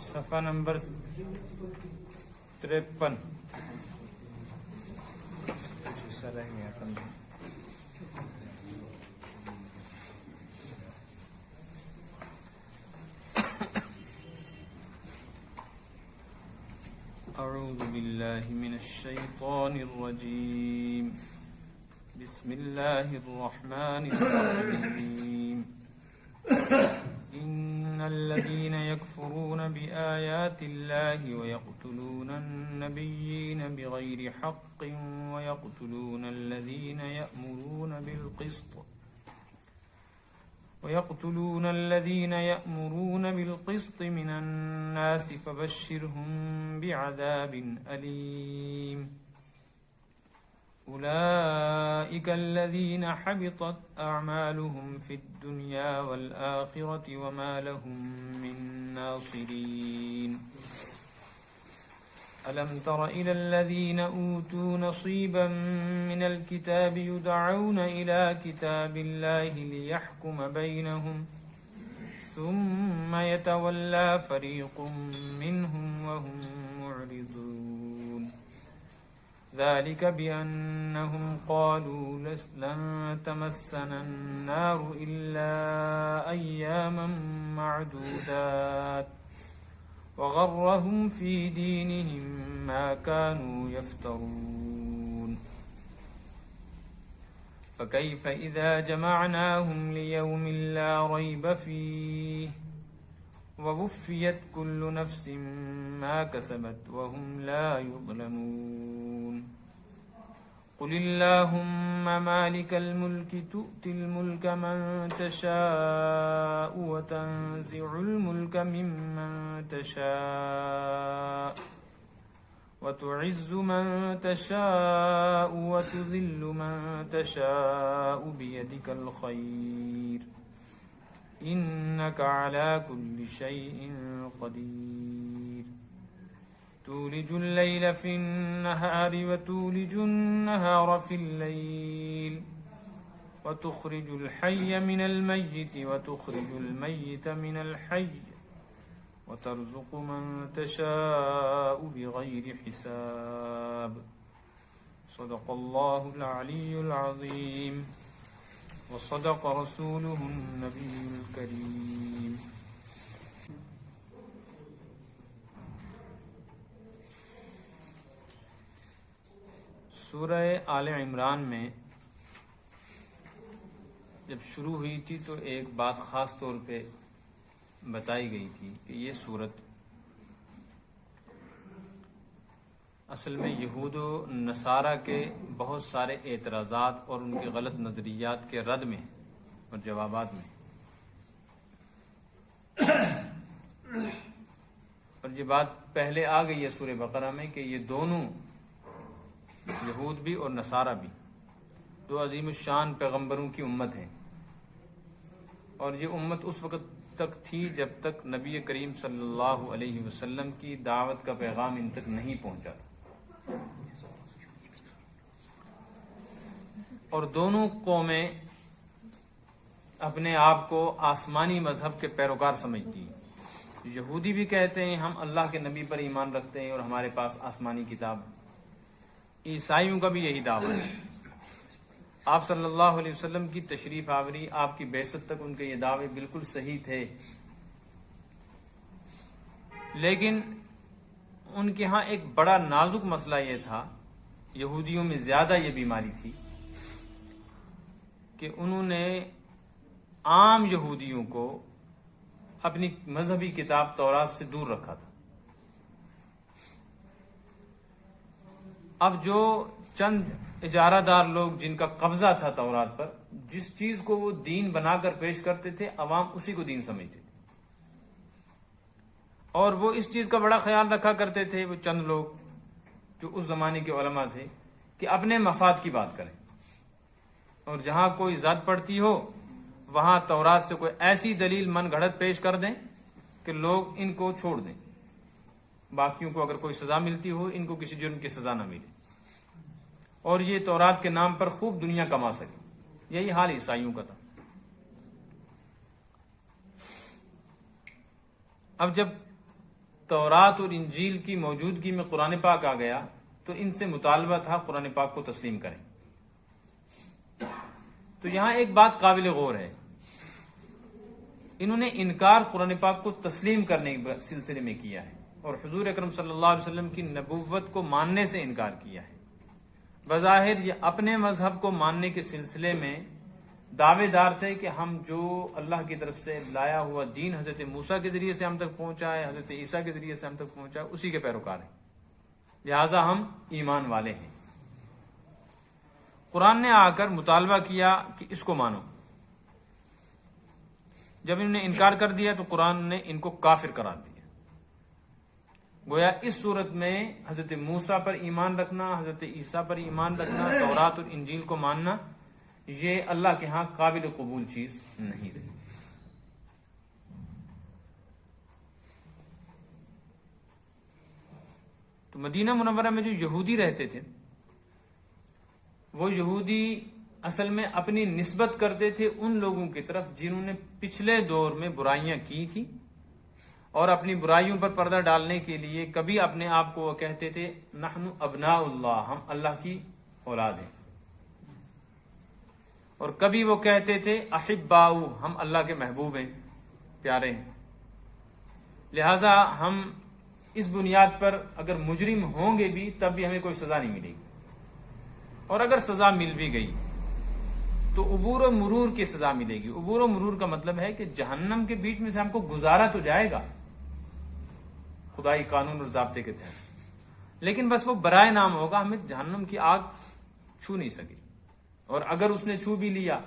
صفحہ نمبر 53 رہ گیا. اعوذ باللہ من الشیطان الرجیم. بسم اللہ الرحمن الرحیم. ان الذين يكفرون بآيات الله ويقتلون النبيين بغير حق ويقتلون الذين يأمرون بالقسط من الناس فبشرهم بعذاب أليم. أولئك الذين حبطت أعمالهم في الدنيا والآخرة وما لهم من ناصرين. ألم تر إلى الذين أوتوا نصيبا من الكتاب يدعون إلى كتاب الله ليحكم بينهم ثم يتولى فريق منهم وهم معرضون. ذلك بأنهم قالوا لن تمسنا النار إلا أياما معدودات وغرهم في دينهم ما كانوا يفترون. فكيف إذا جمعناهم ليوم لا ريب فيه ووفيت كل نفس ما كسبت وهم لا يظلمون. قل اللهم مالك الملك تؤتي الملك من تشاء وتنزع الملك ممن تشاء وتعز من تشاء وتذل من تشاء بيدك الخير إنك على كل شيء قدير. تولج الليل في النهار وتولج النهار في الليل وتخرج الحي من الميت وتخرج الميت من الحي وترزق من تشاء بغير حساب. صدق الله العلي العظيم وصدق رسوله النبي الكريم. سورہ آل عمران میں جب شروع ہوئی تھی تو ایک بات خاص طور پہ بتائی گئی تھی کہ یہ سورت اصل میں یہود و نصارہ کے بہت سارے اعتراضات اور ان کے غلط نظریات کے رد میں اور جوابات میں، اور یہ بات پہلے آ گئی ہے سورہ بقرہ میں کہ یہ دونوں یہود بھی اور نصارہ بھی دو عظیم الشان پیغمبروں کی امت ہیں، اور یہ امت اس وقت تک تھی جب تک نبی کریم صلی اللہ علیہ وسلم کی دعوت کا پیغام ان تک نہیں پہنچا تھا. اور دونوں قومیں اپنے آپ کو آسمانی مذہب کے پیروکار سمجھتی ہیں. یہودی بھی کہتے ہیں ہم اللہ کے نبی پر ایمان رکھتے ہیں اور ہمارے پاس آسمانی کتاب. عیسائیوں کا بھی یہی دعویٰ ہے. آپ صلی اللہ علیہ وسلم کی تشریف آوری، آپ کی بعثت تک ان کے یہ دعوے بالکل صحیح تھے، لیکن ان کے ہاں ایک بڑا نازک مسئلہ یہ تھا، یہودیوں میں زیادہ یہ بیماری تھی کہ انہوں نے عام یہودیوں کو اپنی مذہبی کتاب تورات سے دور رکھا تھا. اب جو چند اجارہ دار لوگ جن کا قبضہ تھا تورات پر، جس چیز کو وہ دین بنا کر پیش کرتے تھے عوام اسی کو دین سمجھتے تھے، اور وہ اس چیز کا بڑا خیال رکھا کرتے تھے وہ چند لوگ جو اس زمانے کے علماء تھے کہ اپنے مفاد کی بات کریں، اور جہاں کوئی زد پڑتی ہو وہاں تورات سے کوئی ایسی دلیل من گھڑت پیش کر دیں کہ لوگ ان کو چھوڑ دیں، باقیوں کو اگر کوئی سزا ملتی ہو ان کو کسی جرم کی سزا نہ ملے، اور یہ تورات کے نام پر خوب دنیا کما سکے. یہی حال عیسائیوں کا تھا. اب جب تورات اور انجیل کی موجودگی میں قرآن پاک آ گیا تو ان سے مطالبہ تھا قرآن پاک کو تسلیم کریں. تو یہاں ایک بات قابل غور ہے، انہوں نے انکار قرآن پاک کو تسلیم کرنے کے سلسلے میں کیا ہے اور حضور اکرم صلی اللہ علیہ وسلم کی نبوت کو ماننے سے انکار کیا ہے. بظاہر یہ اپنے مذہب کو ماننے کے سلسلے میں دعوے دار تھے کہ ہم جو اللہ کی طرف سے لایا ہوا دین حضرت موسیٰ کے ذریعے سے ہم تک پہنچا ہے، حضرت عیسیٰ کے ذریعے سے ہم تک پہنچا ہے، اسی کے پیروکار ہیں، لہٰذا ہم ایمان والے ہیں. قرآن نے آ کر مطالبہ کیا کہ اس کو مانو. جب انہوں نے انکار کر دیا تو قرآن نے ان کو کافر قرار دیا. گویا اس صورت میں حضرت موسیٰ پر ایمان رکھنا، حضرت عیسیٰ پر ایمان رکھنا، تورات اور انجیل کو ماننا، یہ اللہ کے ہاں قابل قبول چیز نہیں رہی. تو مدینہ منورہ میں جو یہودی رہتے تھے، وہ یہودی اصل میں اپنی نسبت کرتے تھے ان لوگوں کی طرف جنہوں نے پچھلے دور میں برائیاں کی تھی، اور اپنی برائیوں پر پردہ ڈالنے کے لیے کبھی اپنے آپ کو وہ کہتے تھے نحن ابناء اللہ، ہم اللہ کی اولاد ہیں، اور کبھی وہ کہتے تھے احباؤ، ہم اللہ کے محبوب ہیں، پیارے ہیں. لہذا ہم اس بنیاد پر اگر مجرم ہوں گے بھی تب بھی ہمیں کوئی سزا نہیں ملے گی، اور اگر سزا مل بھی گئی تو عبور و مرور کی سزا ملے گی. عبور و مرور کا مطلب ہے کہ جہنم کے بیچ میں سے ہم کو گزارا تو جائے گا خدائی قانون اور ضابطے کے تحت، لیکن بس وہ برائے نام ہوگا، ہمیں جہنم کی آگ چھو نہیں سکے. اور اگر اس نے چھو بھی لیا،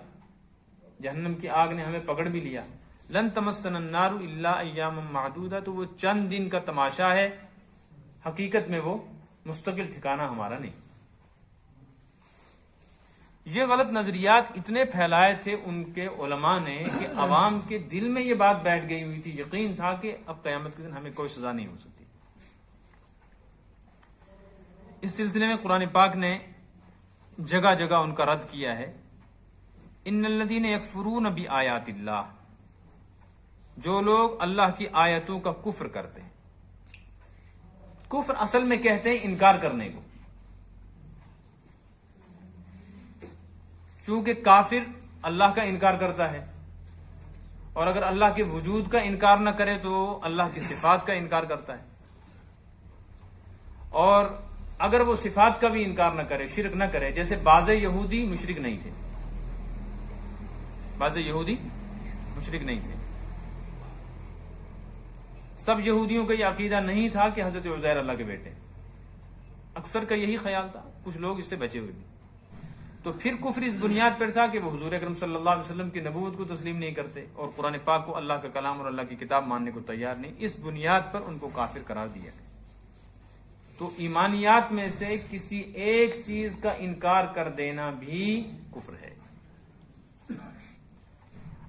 جہنم کی آگ نے ہمیں پکڑ بھی لیا، لن تمسنا النار الا ایاما معدودہ، تو وہ چند دن کا تماشا ہے، حقیقت میں وہ مستقل ٹھکانہ ہمارا نہیں. یہ غلط نظریات اتنے پھیلائے تھے ان کے علماء نے کہ عوام کے دل میں یہ بات بیٹھ گئی ہوئی تھی، یقین تھا کہ اب قیامت کے دن ہمیں کوئی سزا نہیں ہو سکتی. اس سلسلے میں قرآن پاک نے جگہ جگہ ان کا رد کیا ہے. ان الذین یکفرون بآیات اللہ، جو لوگ اللہ کی آیتوں کا کفر کرتے ہیں. کفر اصل میں کہتے ہیں انکار کرنے کو، چونکہ کافر اللہ کا انکار کرتا ہے، اور اگر اللہ کے وجود کا انکار نہ کرے تو اللہ کی صفات کا انکار کرتا ہے، اور اگر وہ صفات کا بھی انکار نہ کرے، شرک نہ کرے. جیسے بعض یہودی مشرک نہیں تھے، بعض یہودی مشرک نہیں تھے، سب یہودیوں کا یہ عقیدہ نہیں تھا کہ حضرت عزیر اللہ کے بیٹے، اکثر کا یہی خیال تھا، کچھ لوگ اس سے بچے ہوئے بھی. تو پھر کفر اس بنیاد پر تھا کہ وہ حضور اکرم صلی اللہ علیہ وسلم کی نبوت کو تسلیم نہیں کرتے اور قرآن پاک کو اللہ کا کلام اور اللہ کی کتاب ماننے کو تیار نہیں. اس بنیاد پر ان کو کافر قرار دیا گیا. تو ایمانیات میں سے کسی ایک چیز کا انکار کر دینا بھی کفر ہے.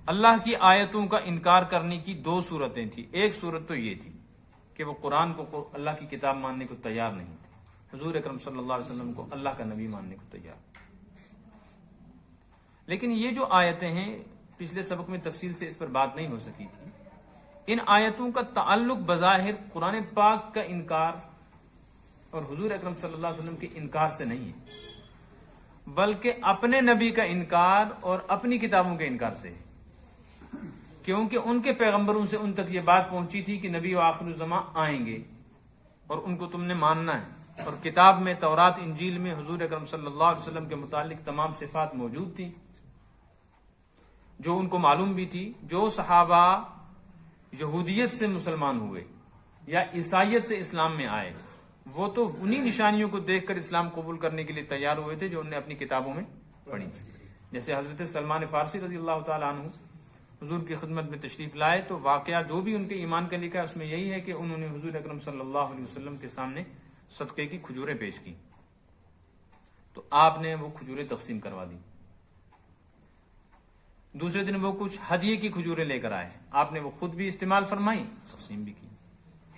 اللہ کی آیتوں کا انکار کرنے کی دو صورتیں تھیں. ایک صورت تو یہ تھی کہ وہ قرآن کو اللہ کی کتاب ماننے کو تیار نہیں تھے، حضور اکرم صلی اللہ علیہ وسلم کو اللہ کا نبی ماننے کو تیار. لیکن یہ جو آیتیں ہیں، پچھلے سبق میں تفصیل سے اس پر بات نہیں ہو سکی تھی، ان آیتوں کا تعلق بظاہر قرآن پاک کا انکار اور حضور اکرم صلی اللہ علیہ وسلم کے انکار سے نہیں ہے، بلکہ اپنے نبی کا انکار اور اپنی کتابوں کے انکار سے ہے. کیونکہ ان کے پیغمبروں سے ان تک یہ بات پہنچی تھی کہ نبی و آخر الزماں آئیں گے اور ان کو تم نے ماننا ہے، اور کتاب میں تورات انجیل میں حضور اکرم صلی اللہ علیہ وسلم کے متعلق تمام صفات موجود تھیں جو ان کو معلوم بھی تھی. جو صحابہ یہودیت سے مسلمان ہوئے یا عیسائیت سے اسلام میں آئے، وہ تو انہی نشانیوں کو دیکھ کر اسلام قبول کرنے کے لیے تیار ہوئے تھے جو انہوں نے اپنی کتابوں میں پڑھی تھی. جیسے حضرت سلمان فارسی رضی اللہ تعالیٰ عنہ حضور کی خدمت میں تشریف لائے تو واقعہ جو بھی ان کے ایمان کا لکھا ہے اس میں یہی ہے کہ انہوں نے حضور اکرم صلی اللہ علیہ وسلم کے سامنے صدقے کی کھجوریں پیش کی تو آپ نے وہ کھجوریں تقسیم کروا دی. دوسرے دن وہ کچھ ہدیے کی کھجوریں لے کر آئے، آپ نے وہ خود بھی استعمال فرمائی، تقسیم بھی کی.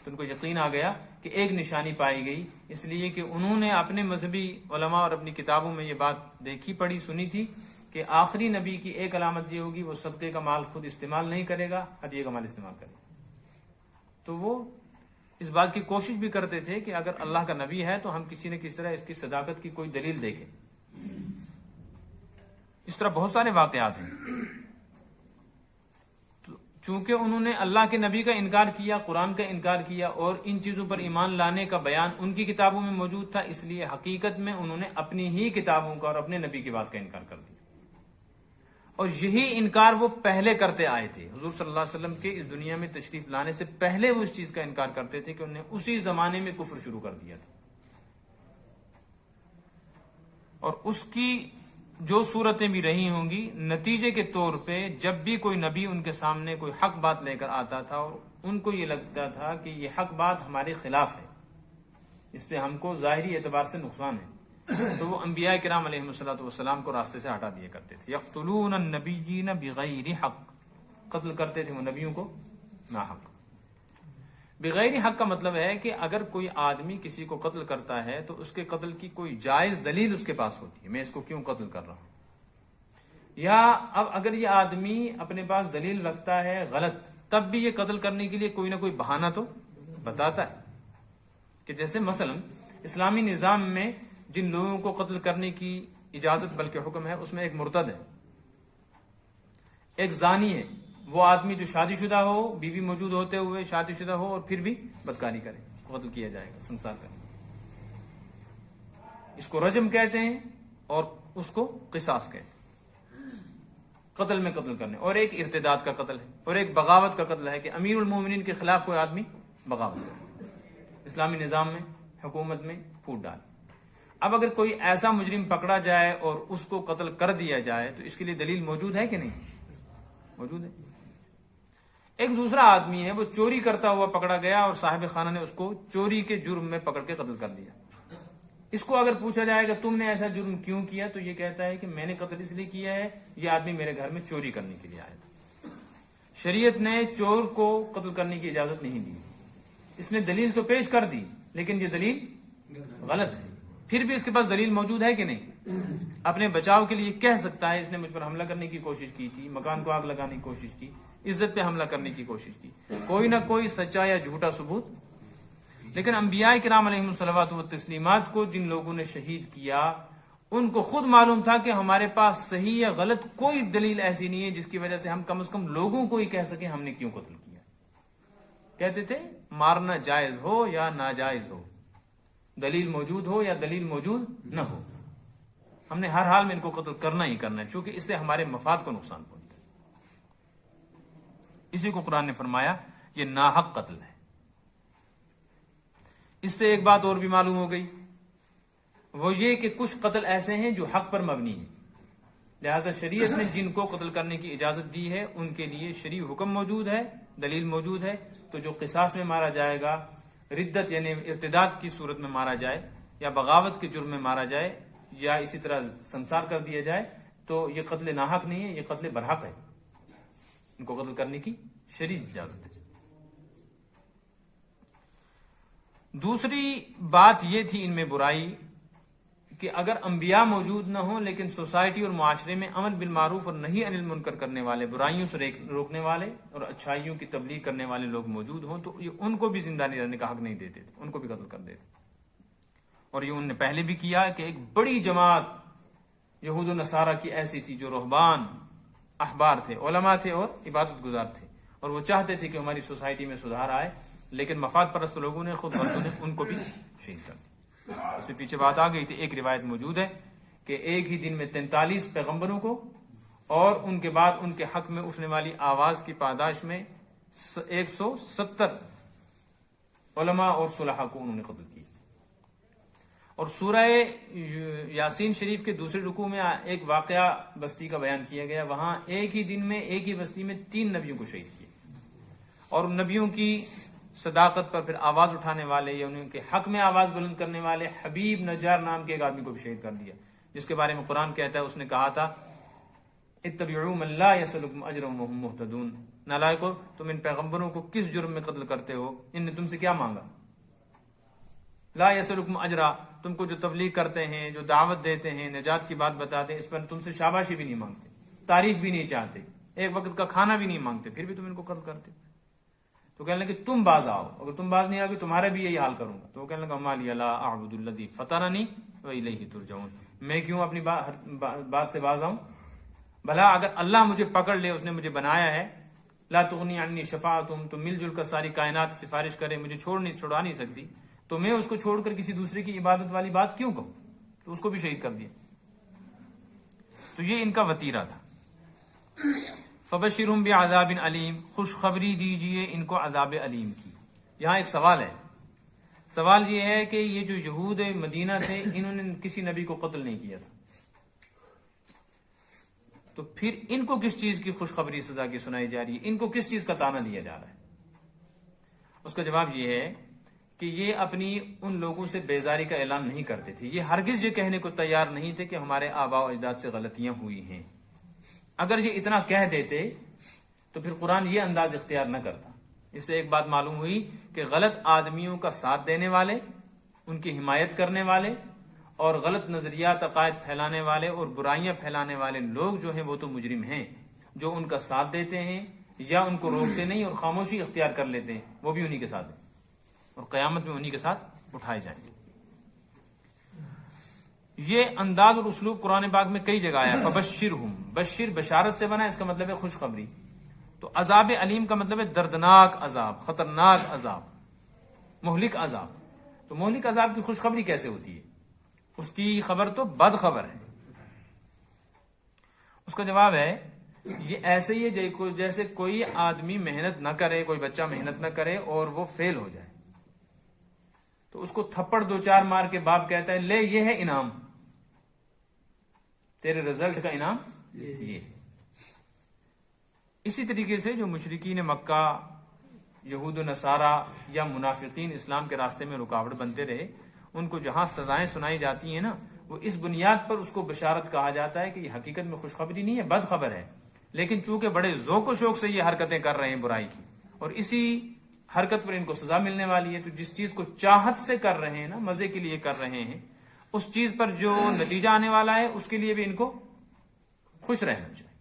تو ان کو یقین آ گیا کہ ایک نشانی پائی گئی، اس لیے کہ انہوں نے اپنے مذہبی علماء اور اپنی کتابوں میں یہ بات دیکھی پڑھی سنی تھی کہ آخری نبی کی ایک علامت یہ ہوگی وہ صدقے کا مال خود استعمال نہیں کرے گا، ہدیے کا مال استعمال کرے گا. تو وہ اس بات کی کوشش بھی کرتے تھے کہ اگر اللہ کا نبی ہے تو ہم کسی نہ کسی طرح اس کی صداقت کی کوئی دلیل دیکھیں. اس طرح بہت سارے واقعات ہیں. چونکہ انہوں نے اللہ کے نبی کا انکار کیا، قرآن کا انکار کیا، اور ان چیزوں پر ایمان لانے کا بیان ان کی کتابوں میں موجود تھا، اس لیے حقیقت میں انہوں نے اپنی ہی کتابوں کا اور اپنے نبی کی بات کا انکار کر دیا. اور یہی انکار وہ پہلے کرتے آئے تھے. حضور صلی اللہ علیہ وسلم کے اس دنیا میں تشریف لانے سے پہلے وہ اس چیز کا انکار کرتے تھے کہ انہوں نے اسی زمانے میں کفر شروع کر دیا تھا. اور اس کی جو صورتیں بھی رہی ہوں گی، نتیجے کے طور پہ جب بھی کوئی نبی ان کے سامنے کوئی حق بات لے کر آتا تھا اور ان کو یہ لگتا تھا کہ یہ حق بات ہمارے خلاف ہے، اس سے ہم کو ظاہری اعتبار سے نقصان ہے، تو وہ انبیاء کرام علیہم الصلوۃ والسلام کو راستے سے ہٹا دیا کرتے تھے. یقتلون النبیین بغیر حق، قتل کرتے تھے وہ نبیوں کو ناحق. بغیر حق کا مطلب ہے کہ اگر کوئی آدمی کسی کو قتل کرتا ہے تو اس کے قتل کی کوئی جائز دلیل اس کے پاس ہوتی ہے، میں اس کو کیوں قتل کر رہا ہوں. یا اب اگر یہ آدمی اپنے پاس دلیل رکھتا ہے غلط، تب بھی یہ قتل کرنے کے لیے کوئی نہ کوئی بہانہ تو بتاتا ہے. کہ جیسے مثلا اسلامی نظام میں جن لوگوں کو قتل کرنے کی اجازت بلکہ حکم ہے، اس میں ایک مرتد ہے، ایک زانی ہے، وہ آدمی جو شادی شدہ ہو، بیوی موجود ہوتے ہوئے شادی شدہ ہو اور پھر بھی بدکاری کرے، اس کو قتل کیا جائے گا، سنسار کرے. اس کو رجم کہتے ہیں اور اس کو قصاص کہتے ہیں، قتل میں قتل کرنے. اور ایک ارتداد کا قتل ہے، اور ایک بغاوت کا قتل ہے کہ امیر المومنین کے خلاف کوئی آدمی بغاوت کرے، اسلامی نظام میں حکومت میں پھوٹ ڈالے. اب اگر کوئی ایسا مجرم پکڑا جائے اور اس کو قتل کر دیا جائے تو اس کے لیے دلیل موجود ہے کہ نہیں؟ موجود ہے. ایک دوسرا آدمی ہے، وہ چوری کرتا ہوا پکڑا گیا اور صاحب خانہ نے اس کو چوری کے جرم میں پکڑ کے قتل کر دیا. اس کو اگر پوچھا جائے گا تم نے ایسا جرم کیوں کیا، تو یہ کہتا ہے کہ میں نے قتل اس لیے کیا ہے، یہ آدمی میرے گھر میں چوری کرنے کے لیے آیا تھا. شریعت نے چور کو قتل کرنے کی اجازت نہیں دی. اس نے دلیل تو پیش کر دی لیکن یہ دلیل غلط ہے. پھر بھی اس کے پاس دلیل موجود ہے کہ نہیں؟ اپنے بچاؤ کے لیے کہہ سکتا ہے اس نے مجھ پر حملہ کرنے کی کوشش کی تھی، مکان کو آگ لگانے کی کوشش کی، عزت پہ حملہ کرنے کی کوشش کی، کوئی نہ کوئی سچا یا جھوٹا ثبوت. لیکن انبیاء کرام علیہم الصلوات والتسلیمات کو جن لوگوں نے شہید کیا، ان کو خود معلوم تھا کہ ہمارے پاس صحیح یا غلط کوئی دلیل ایسی نہیں ہے جس کی وجہ سے ہم کم از کم لوگوں کو ہی کہہ سکیں ہم نے کیوں قتل کیا. کہتے تھے مارنا جائز ہو یا ناجائز ہو، دلیل موجود ہو یا دلیل موجود نہ ہو، ہم نے ہر حال میں ان کو قتل کرنا ہی کرنا ہے، چونکہ اس سے ہمارے مفاد کو نقصان پہنچتا ہے. اسی کو قرآن نے فرمایا یہ ناحق قتل ہے. اس سے ایک بات اور بھی معلوم ہو گئی، وہ یہ کہ کچھ قتل ایسے ہیں جو حق پر مبنی ہیں، لہذا شریعت نے جن کو قتل کرنے کی اجازت دی ہے ان کے لیے شرعی حکم موجود ہے، دلیل موجود ہے. تو جو قصاص میں مارا جائے گا، ردت یعنی ارتداد کی صورت میں مارا جائے، یا بغاوت کے جرم میں مارا جائے، یا اسی طرح سنسار کر دیا جائے، تو یہ قتل ناحق نہیں ہے، یہ قتل برحق ہے. ان کو قتل کرنے کی شرعی اجازت ہے. دوسری بات یہ تھی ان میں برائی کہ اگر انبیاء موجود نہ ہوں لیکن سوسائٹی اور معاشرے میں امر بالمعروف اور نہی عن المنکر کرنے والے، برائیوں سے روکنے والے اور اچھائیوں کی تبلیغ کرنے والے لوگ موجود ہوں تو یہ ان کو بھی زندہ نہیں رہنے کا حق نہیں دیتے تھے، ان کو بھی قتل کر دیتے. اور یہ انہوں نے پہلے بھی کیا کہ ایک بڑی جماعت یہود و نصارہ کی ایسی تھی جو رہبان احبار تھے، علماء تھے اور عبادت گزار تھے، اور وہ چاہتے تھے کہ ہماری سوسائٹی میں سدھار آئے، لیکن مفاد پرست لوگوں نے خود مردوں نے ان کو بھی شہید کر دیا. اس میں پیچھے بات آ گئی تھی. ایک روایت موجود ہے کہ ایک ہی دن میں 43 پیغمبروں کو اور ان کے بعد ان کے حق میں اٹھنے والی آواز کی پاداش میں 170 علماء اور صلحاء کو انہوں نے قتل کیا. اور سورہ یاسین شریف کے دوسرے رکوع میں ایک واقعہ بستی کا بیان کیا گیا، وہاں ایک ہی دن میں ایک ہی بستی میں 3 نبیوں کو شہید کیا، اور ان نبیوں کی صداقت پر پھر آواز اٹھانے والے یا ان کے حق میں آواز بلند کرنے والے حبیب نجار نام کے ایک آدمی کو بھی شہید کر دیا، جس کے بارے میں قرآن کہتا ہے اس نے کہا تھا اتبعوا من لا يسألكم اجرا وهم مهتدون. نالائکو، تم ان پیغمبروں کو کس جرم میں قتل کرتے ہو؟ ان نے تم سے کیا مانگا؟ لا يسألكم اجرا، تم کو جو تبلیغ کرتے ہیں، جو دعوت دیتے ہیں، نجات کی بات بتاتے ہیں، اس پر تم سے شاباشی بھی نہیں مانگتے، تعریف بھی نہیں چاہتے، ایک وقت کا کھانا بھی نہیں مانگتے، پھر بھی تم ان کو قتل کرتے. تو کہنے لگے تم باز آؤ، اگر تم باز نہیں آؤ گے تمہارا بھی یہی حال کروں گا. تو وہ کہنے لگا ما لی لا اعبد الذی فطرنی والیہ ترجعون، میں کیوں اپنی بات سے باز آؤں؟ بھلا اگر اللہ مجھے پکڑ لے، اس نے مجھے بنایا ہے، لا تغنی عنی شفاعتہم، تو مل جل کر ساری کائنات سفارش کرے، مجھے چھوڑا نہیں سکتی، تو میں اس کو چھوڑ کر کسی دوسرے کی عبادت والی بات کیوں کہوں؟ تو اس کو بھی شہید کر دیا. تو یہ ان کا وتیرہ تھا. فبشرہم بعذاب علیم، خوشخبری دیجئے ان کو عذاب علیم کی. یہاں ایک سوال ہے، سوال یہ ہے کہ یہ جو یہود مدینہ تھے انہوں نے کسی نبی کو قتل نہیں کیا تھا، تو پھر ان کو کس چیز کی خوشخبری سزا کی سنائی جا رہی ہے؟ ان کو کس چیز کا طعنہ دیا جا رہا ہے؟ اس کا جواب یہ ہے کہ یہ اپنی ان لوگوں سے بیزاری کا اعلان نہیں کرتے تھے. یہ ہرگز یہ کہنے کو تیار نہیں تھے کہ ہمارے آباء و اجداد سے غلطیاں ہوئی ہیں. اگر یہ اتنا کہہ دیتے تو پھر قرآن یہ انداز اختیار نہ کرتا. اس سے ایک بات معلوم ہوئی کہ غلط آدمیوں کا ساتھ دینے والے، ان کی حمایت کرنے والے اور غلط نظریات عقائد پھیلانے والے اور برائیاں پھیلانے والے لوگ جو ہیں وہ تو مجرم ہیں. جو ان کا ساتھ دیتے ہیں یا ان کو روکتے نہیں اور خاموشی اختیار کر لیتے ہیں وہ بھی انہی کے ساتھ ہیں اور قیامت میں انہی کے ساتھ اٹھائے جائیں گے. یہ انداز اور اسلوب قرآن پاک میں کئی جگہ آیا. فبشرہم، بشر بشارت سے بنا، اس کا مطلب ہے خوشخبری. تو عذاب علیم کا مطلب ہے دردناک عذاب، خطرناک عذاب، مہلک عذاب. تو مہلک عذاب کی خوشخبری کیسے ہوتی ہے؟ اس کی خبر تو بد خبر ہے. اس کا جواب ہے یہ ایسے ہی ہے جیسے کوئی آدمی محنت نہ کرے، کوئی بچہ محنت نہ کرے اور وہ فیل ہو جائے، تو اس کو تھپڑ دو چار مار کے باپ کہتا ہے لے یہ ہے انعام، تیرے رزلٹ کا انعام یہ ہے. اسی طریقے سے جو مشرکین مکہ، یہود و نصارہ یا منافقین اسلام کے راستے میں رکاوٹ بنتے رہے، ان کو جہاں سزائیں سنائی جاتی ہیں نا، وہ اس بنیاد پر اس کو بشارت کہا جاتا ہے کہ یہ حقیقت میں خوشخبری نہیں ہے، بد خبر ہے. لیکن چونکہ بڑے ذوق و شوق سے یہ حرکتیں کر رہے ہیں برائی کی، اور اسی حرکت پر ان کو سزا ملنے والی ہے، تو جس چیز کو چاہت سے کر رہے ہیں نا، مزے کے لیے کر رہے ہیں، اس چیز پر جو نتیجہ آنے والا ہے اس کے لیے بھی ان کو خوش رہنا چاہیے.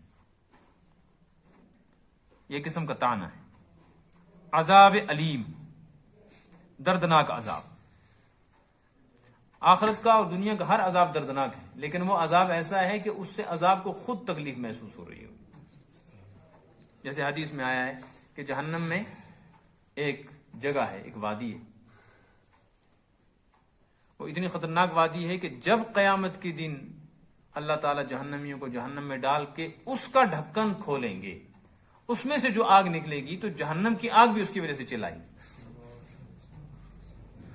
یہ قسم کا طعنہ ہے. عذاب علیم، دردناک عذاب. آخرت کا اور دنیا کا ہر عذاب دردناک ہے، لیکن وہ عذاب ایسا ہے کہ اس سے عذاب کو خود تکلیف محسوس ہو رہی ہے. جیسے حدیث میں آیا ہے کہ جہنم میں ایک جگہ ہے، ایک وادی ہے، وہ اتنی خطرناک وادی ہے کہ جب قیامت کے دن اللہ تعالیٰ جہنمیوں کو جہنم میں ڈال کے اس کا ڈھکن کھولیں گے، اس میں سے جو آگ نکلے گی تو جہنم کی آگ بھی اس کی وجہ سے چلائے گی.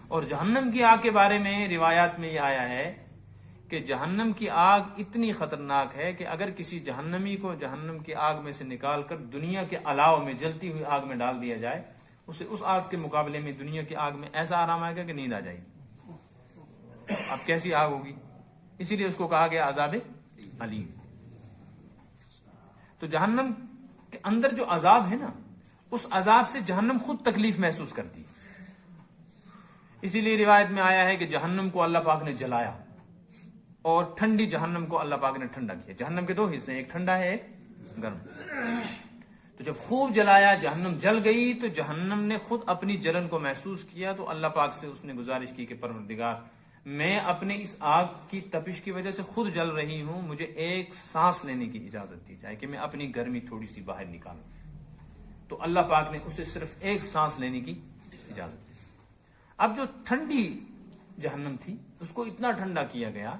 اور جہنم کی آگ کے بارے میں روایات میں یہ آیا ہے کہ جہنم کی آگ اتنی خطرناک ہے کہ اگر کسی جہنمی کو جہنم کی آگ میں سے نکال کر دنیا کے الاؤ میں جلتی ہوئی آگ میں ڈال دیا جائے، اسے اس آگ کے مقابلے میں دنیا کی آگ میں ایسا آرام آئے گا کہ نیند آ جائے گی. اب کیسی آگ ہوگی؟ اسی لیے اس کو کہا گیا عذاب علیم. تو جہنم کے اندر جو عذاب ہے نا، اس عذاب سے جہنم خود تکلیف محسوس کرتی ہے. اسی لیے روایت میں آیا ہے کہ جہنم کو اللہ پاک نے جلایا اور ٹھنڈی جہنم کو اللہ پاک نے ٹھنڈا کیا. جہنم کے دو حصے ہیں، ایک ٹھنڈا ہے ایک گرم. تو جب خوب جلایا، جہنم جل گئی، تو جہنم نے خود اپنی جلن کو محسوس کیا. تو اللہ پاک سے اس نے گزارش کی کہ پروردگار، میں اپنے اس آگ کی تپش کی وجہ سے خود جل رہی ہوں، مجھے ایک سانس لینے کی اجازت دی جائے کہ میں اپنی گرمی تھوڑی سی باہر نکالوں. تو اللہ پاک نے اسے صرف ایک سانس لینے کی اجازت دی. اب جو ٹھنڈی جہنم تھی اس کو اتنا ٹھنڈا کیا گیا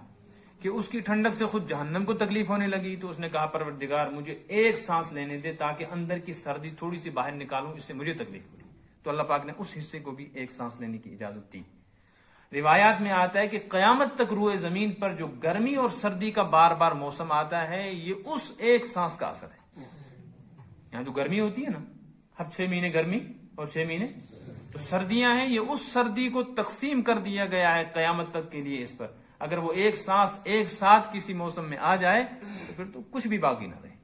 کہ اس کی ٹھنڈک سے خود جہنم کو تکلیف ہونے لگی. تو اس نے کہا پروردگار مجھے ایک سانس لینے دے تاکہ اندر کی سردی تھوڑی سی باہر نکالوں، اس سے مجھے تکلیف ہوئی. تو اللہ پاک نے اس حصے کو بھی ایک سانس لینے کی اجازت دی. روایات میں آتا ہے کہ قیامت تک روئے زمین پر جو گرمی اور سردی کا بار بار موسم آتا ہے، یہ اس ایک سانس کا اثر ہے. یہاں جو گرمی ہوتی ہے نا، ہر 6 مہینے گرمی اور 6 مہینے تو سردیاں ہیں، یہ اس سردی کو تقسیم کر دیا گیا ہے قیامت تک کے لیے اس پر. اگر وہ ایک سانس ایک ساتھ کسی موسم میں آ جائے تو پھر تو کچھ بھی باقی نہ رہے.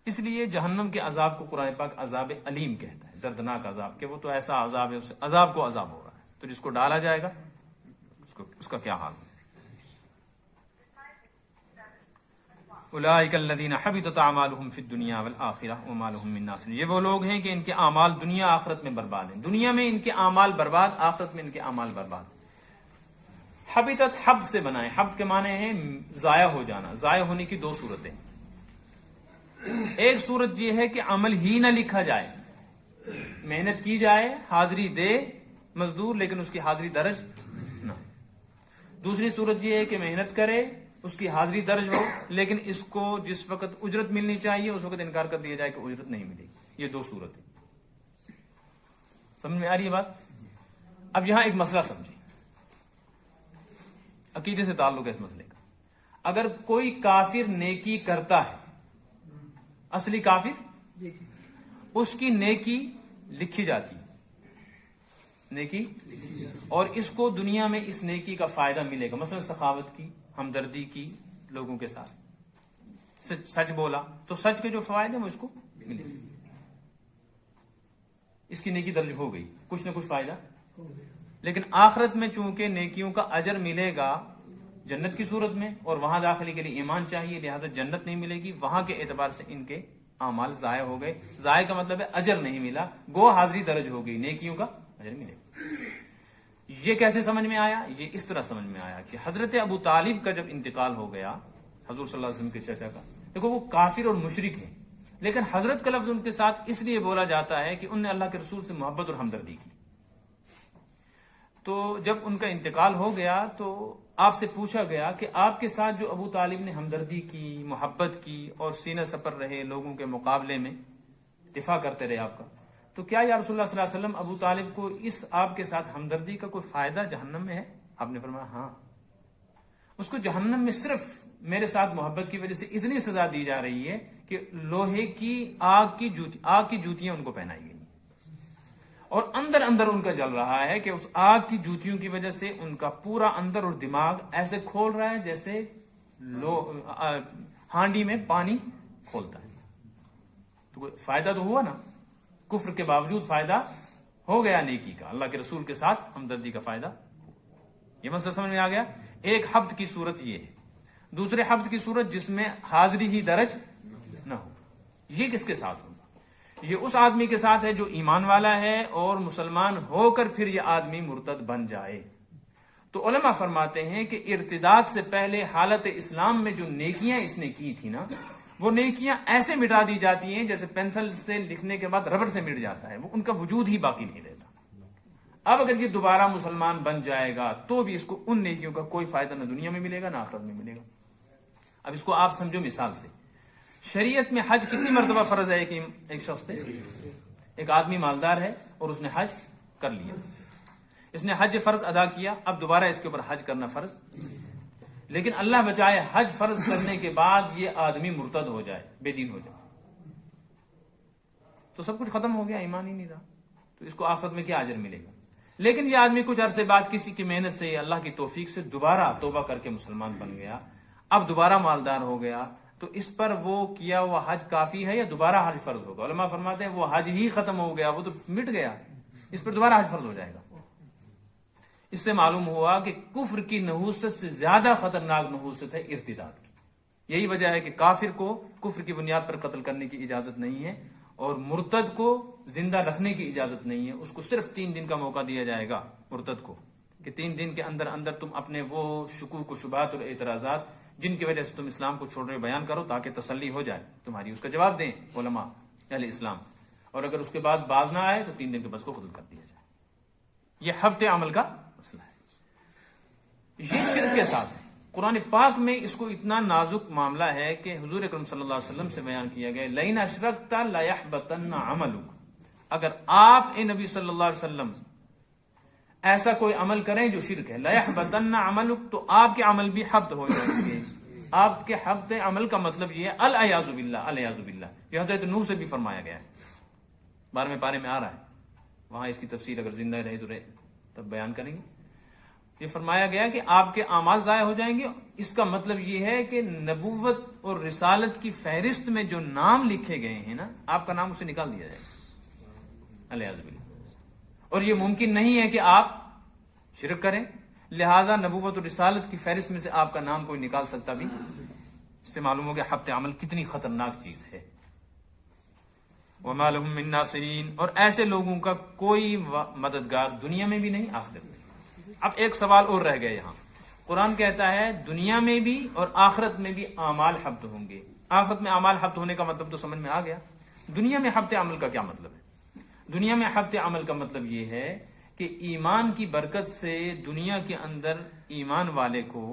اس لیے جہنم کے عذاب کو قرآن پاک عذاب علیم کہتا ہے، دردناک عذاب، کہ وہ تو ایسا عذاب ہے، اس عذاب کو عذاب ہو رہا ہے. تو جس کو ڈالا جائے گا اس کا کیا حال ہے. اولئک الذین حبطت اعمالهم فی الدنیا والآخرہ وما لهم من ناصرین، یہ وہ لوگ ہیں کہ ان کے اعمال دنیا آخرت میں برباد ہیں، دنیا میں ان کے اعمال برباد، آخرت میں ان کے اعمال برباد۔ حبطت حبط سے بنائے، حبط کے معنی ہے ضائع ہو جانا، ضائع ہونے کی دو صورتیں، ایک صورت یہ ہے کہ عمل ہی نہ لکھا جائے، محنت کی جائے، حاضری دے مزدور لیکن اس کی حاضری درج نہ، دوسری صورت یہ ہے کہ محنت کرے، اس کی حاضری درج ہو لیکن اس کو جس وقت اجرت ملنی چاہیے اس وقت انکار کر دیا جائے کہ اجرت نہیں ملے گی۔ یہ دو صورتیں سمجھ میں آ رہی ہے بات؟ اب یہاں ایک مسئلہ سمجھیں، عقیدے سے تعلق ہے اس مسئلے کا۔ اگر کوئی کافر نیکی کرتا ہے، اصلی کافر، اس کی نیکی لکھی جاتی، نیکی، اور اس کو دنیا میں اس نیکی کا فائدہ ملے گا، مثلا سخاوت کی، ہمدردی کی لوگوں کے ساتھ، سچ بولا تو سچ کے جو فوائد ہیں وہ اس کو ملے گا، اس کی نیکی درج ہو گئی، کچھ نہ کچھ فائدہ۔ لیکن آخرت میں چونکہ نیکیوں کا اجر ملے گا جنت کی صورت میں، اور وہاں داخلے کے لیے ایمان چاہیے، لہٰذا جنت نہیں ملے گی، وہاں کے اعتبار سے ان کے اعمال ضائع ہو گئے، ضائع کا مطلب ہے اجر نہیں ملا، گو حاضری درج ہو گئی، نیکیوں کا اجر ملے گا۔ یہ کیسے سمجھ میں آیا؟ یہ اس طرح سمجھ میں آیا کہ حضرت ابو طالب کا جب انتقال ہو گیا، حضور صلی اللہ علیہ وسلم کے چچا کا، دیکھو وہ کافر اور مشرک ہیں، لیکن حضرت کا لفظ ان کے ساتھ اس لیے بولا جاتا ہے کہ انہوں نے اللہ کے رسول سے محبت اور ہمدردی کی۔ تو جب ان کا انتقال ہو گیا تو آپ سے پوچھا گیا کہ آپ کے ساتھ جو ابو طالب نے ہمدردی کی، محبت کی اور سینہ سپر رہے، لوگوں کے مقابلے میں دفاع کرتے رہے آپ کا، تو کیا یا رسول اللہ صلی اللہ علیہ وسلم ابو طالب کو اس آپ کے ساتھ ہمدردی کا کوئی فائدہ جہنم میں ہے؟ آپ نے فرمایا ہاں، اس کو جہنم میں صرف میرے ساتھ محبت کی وجہ سے اتنی سزا دی جا رہی ہے کہ لوہے کی آگ کی جوتیاں ان کو پہنائی گئی، اور اندر اندر ان کا جل رہا ہے کہ اس آگ کی جوتیوں کی وجہ سے ان کا پورا اندر اور دماغ ایسے کھول رہا ہے جیسے ہانڈی میں پانی کھولتا ہے۔ تو کوئی فائدہ تو ہوا نا، کفر کے باوجود فائدہ ہو گیا نیکی کا، اللہ کے رسول کے ساتھ ہمدردی کا فائدہ۔ یہ مسئلہ سمجھ میں آ گیا؟ ایک حبط کی صورت یہ ہے، دوسرے حبط کی صورت جس میں حاضری ہی درج نہ ہو، یہ کس کے ساتھ ہو؟ یہ اس آدمی کے ساتھ ہے جو ایمان والا ہے اور مسلمان ہو کر پھر یہ آدمی مرتد بن جائے۔ تو علماء فرماتے ہیں کہ ارتداد سے پہلے حالت اسلام میں جو نیکیاں اس نے کی تھی نا، وہ نیکیاں ایسے مٹا دی جاتی ہیں جیسے پینسل سے لکھنے کے بعد ربڑ سے مٹ جاتا ہے، وہ ان کا وجود ہی باقی نہیں رہتا۔ اب اگر یہ دوبارہ مسلمان بن جائے گا تو بھی اس کو ان نیکیوں کا کوئی فائدہ نہ دنیا میں ملے گا نہ آخرت میں ملے گا۔ اب اس کو آپ سمجھو مثال سے، شریعت میں حج کتنی مرتبہ فرض ہے ایک شخص پہ؟ ایک آدمی مالدار ہے اور اس نے حج کر لیا، اس نے حج فرض ادا کیا، اب دوبارہ اس کے اوپر حج کرنا فرض، لیکن اللہ بچائے حج فرض کرنے کے بعد یہ آدمی مرتد ہو جائے، بے دین ہو جائے، تو سب کچھ ختم ہو گیا، ایمان ہی نہیں رہا، تو اس کو آخرت میں کیا اجر ملے گا؟ لیکن یہ آدمی کچھ عرصے بعد کسی کی محنت سے، اللہ کی توفیق سے دوبارہ توبہ کر کے مسلمان بن گیا، اب دوبارہ مالدار ہو گیا، تو اس پر وہ کیا ہوا حج کافی ہے یا دوبارہ حج فرض ہوگا؟ علماء فرماتے ہیں وہ حج ہی ختم ہو گیا، وہ تو مٹ گیا، اس پر دوبارہ حج فرض ہو جائے گا۔ اس سے معلوم ہوا کہ کفر کی نحوست سے زیادہ خطرناک نحوست ہے ارتداد کی۔ یہی وجہ ہے کہ کافر کو کفر کی بنیاد پر قتل کرنے کی اجازت نہیں ہے، اور مرتد کو زندہ رکھنے کی اجازت نہیں ہے، اس کو صرف 3 دن کا موقع دیا جائے گا مرتد کو، کہ 3 دن کے اندر اندر تم اپنے وہ شکوک و شبہات اور اعتراضات جن کی وجہ سے تم اسلام کو چھوڑ رہے بیان کرو، تاکہ تسلی ہو جائے تمہاری، اس کا جواب دیں علماء اہل اسلام، اور اگر اس کے بعد باز نہ آئے تو 3 دن کے بعد کو قتل کر دیا جائے۔ یہ حبط عمل کا مسئلہ ہے، یہ شرک کے ساتھ ہے۔ قرآن پاک میں اس کو اتنا نازک معاملہ ہے کہ حضور اکرم صلی اللہ علیہ وسلم سے بیان کیا گیا، لئن اشرکت لیحبطن عملک، اگر آپ اے نبی صلی اللہ علیہ وسلم ایسا کوئی عمل کریں جو شرک ہے، لیحبطن عملک، تو آپ کے عمل بھی حبط ہو جائیں گے۔ آپ کے حبط عمل کا مطلب یہ ہے العیاذ باللہ، العیاذ باللہ، یہ حضرت نوح سے بھی فرمایا گیا ہے، 12ویں پارے میں آ رہا ہے، وہاں اس کی تفسیر اگر زندہ رہے تو تب بیان کریں گے۔ یہ فرمایا گیا کہ آپ کے اعمال ضائع ہو جائیں گے، اس کا مطلب یہ ہے کہ نبوت اور رسالت کی فہرست میں جو نام لکھے گئے ہیں نا، آپ کا نام اسے نکال دیا جائے گا، العیاذ باللہ۔ اور یہ ممکن نہیں ہے کہ آپ شرک کریں، لہذا نبوت اور رسالت کی فہرست میں سے آپ کا نام کوئی نکال سکتا بھی، اس سے معلوم ہو کہ حبط عمل کتنی خطرناک چیز ہے. وما لهم من ناصرین، اور ایسے لوگوں کا کوئی مددگار دنیا میں بھی نہیں آخرت میں. اب ایک سوال اور رہ گیا یہاں. قرآن کہتا ہے دنیا میں بھی اور آخرت میں بھی اعمال حبط ہوں گے. آخرت میں اعمال حبط ہونے کا مطلب تو سمجھ میں آ گیا. دنیا میں حبط عمل کا کیا مطلب ہے؟ دنیا میں حبط عمل کا مطلب یہ ہے کہ ایمان کی برکت سے دنیا کے اندر ایمان والے کو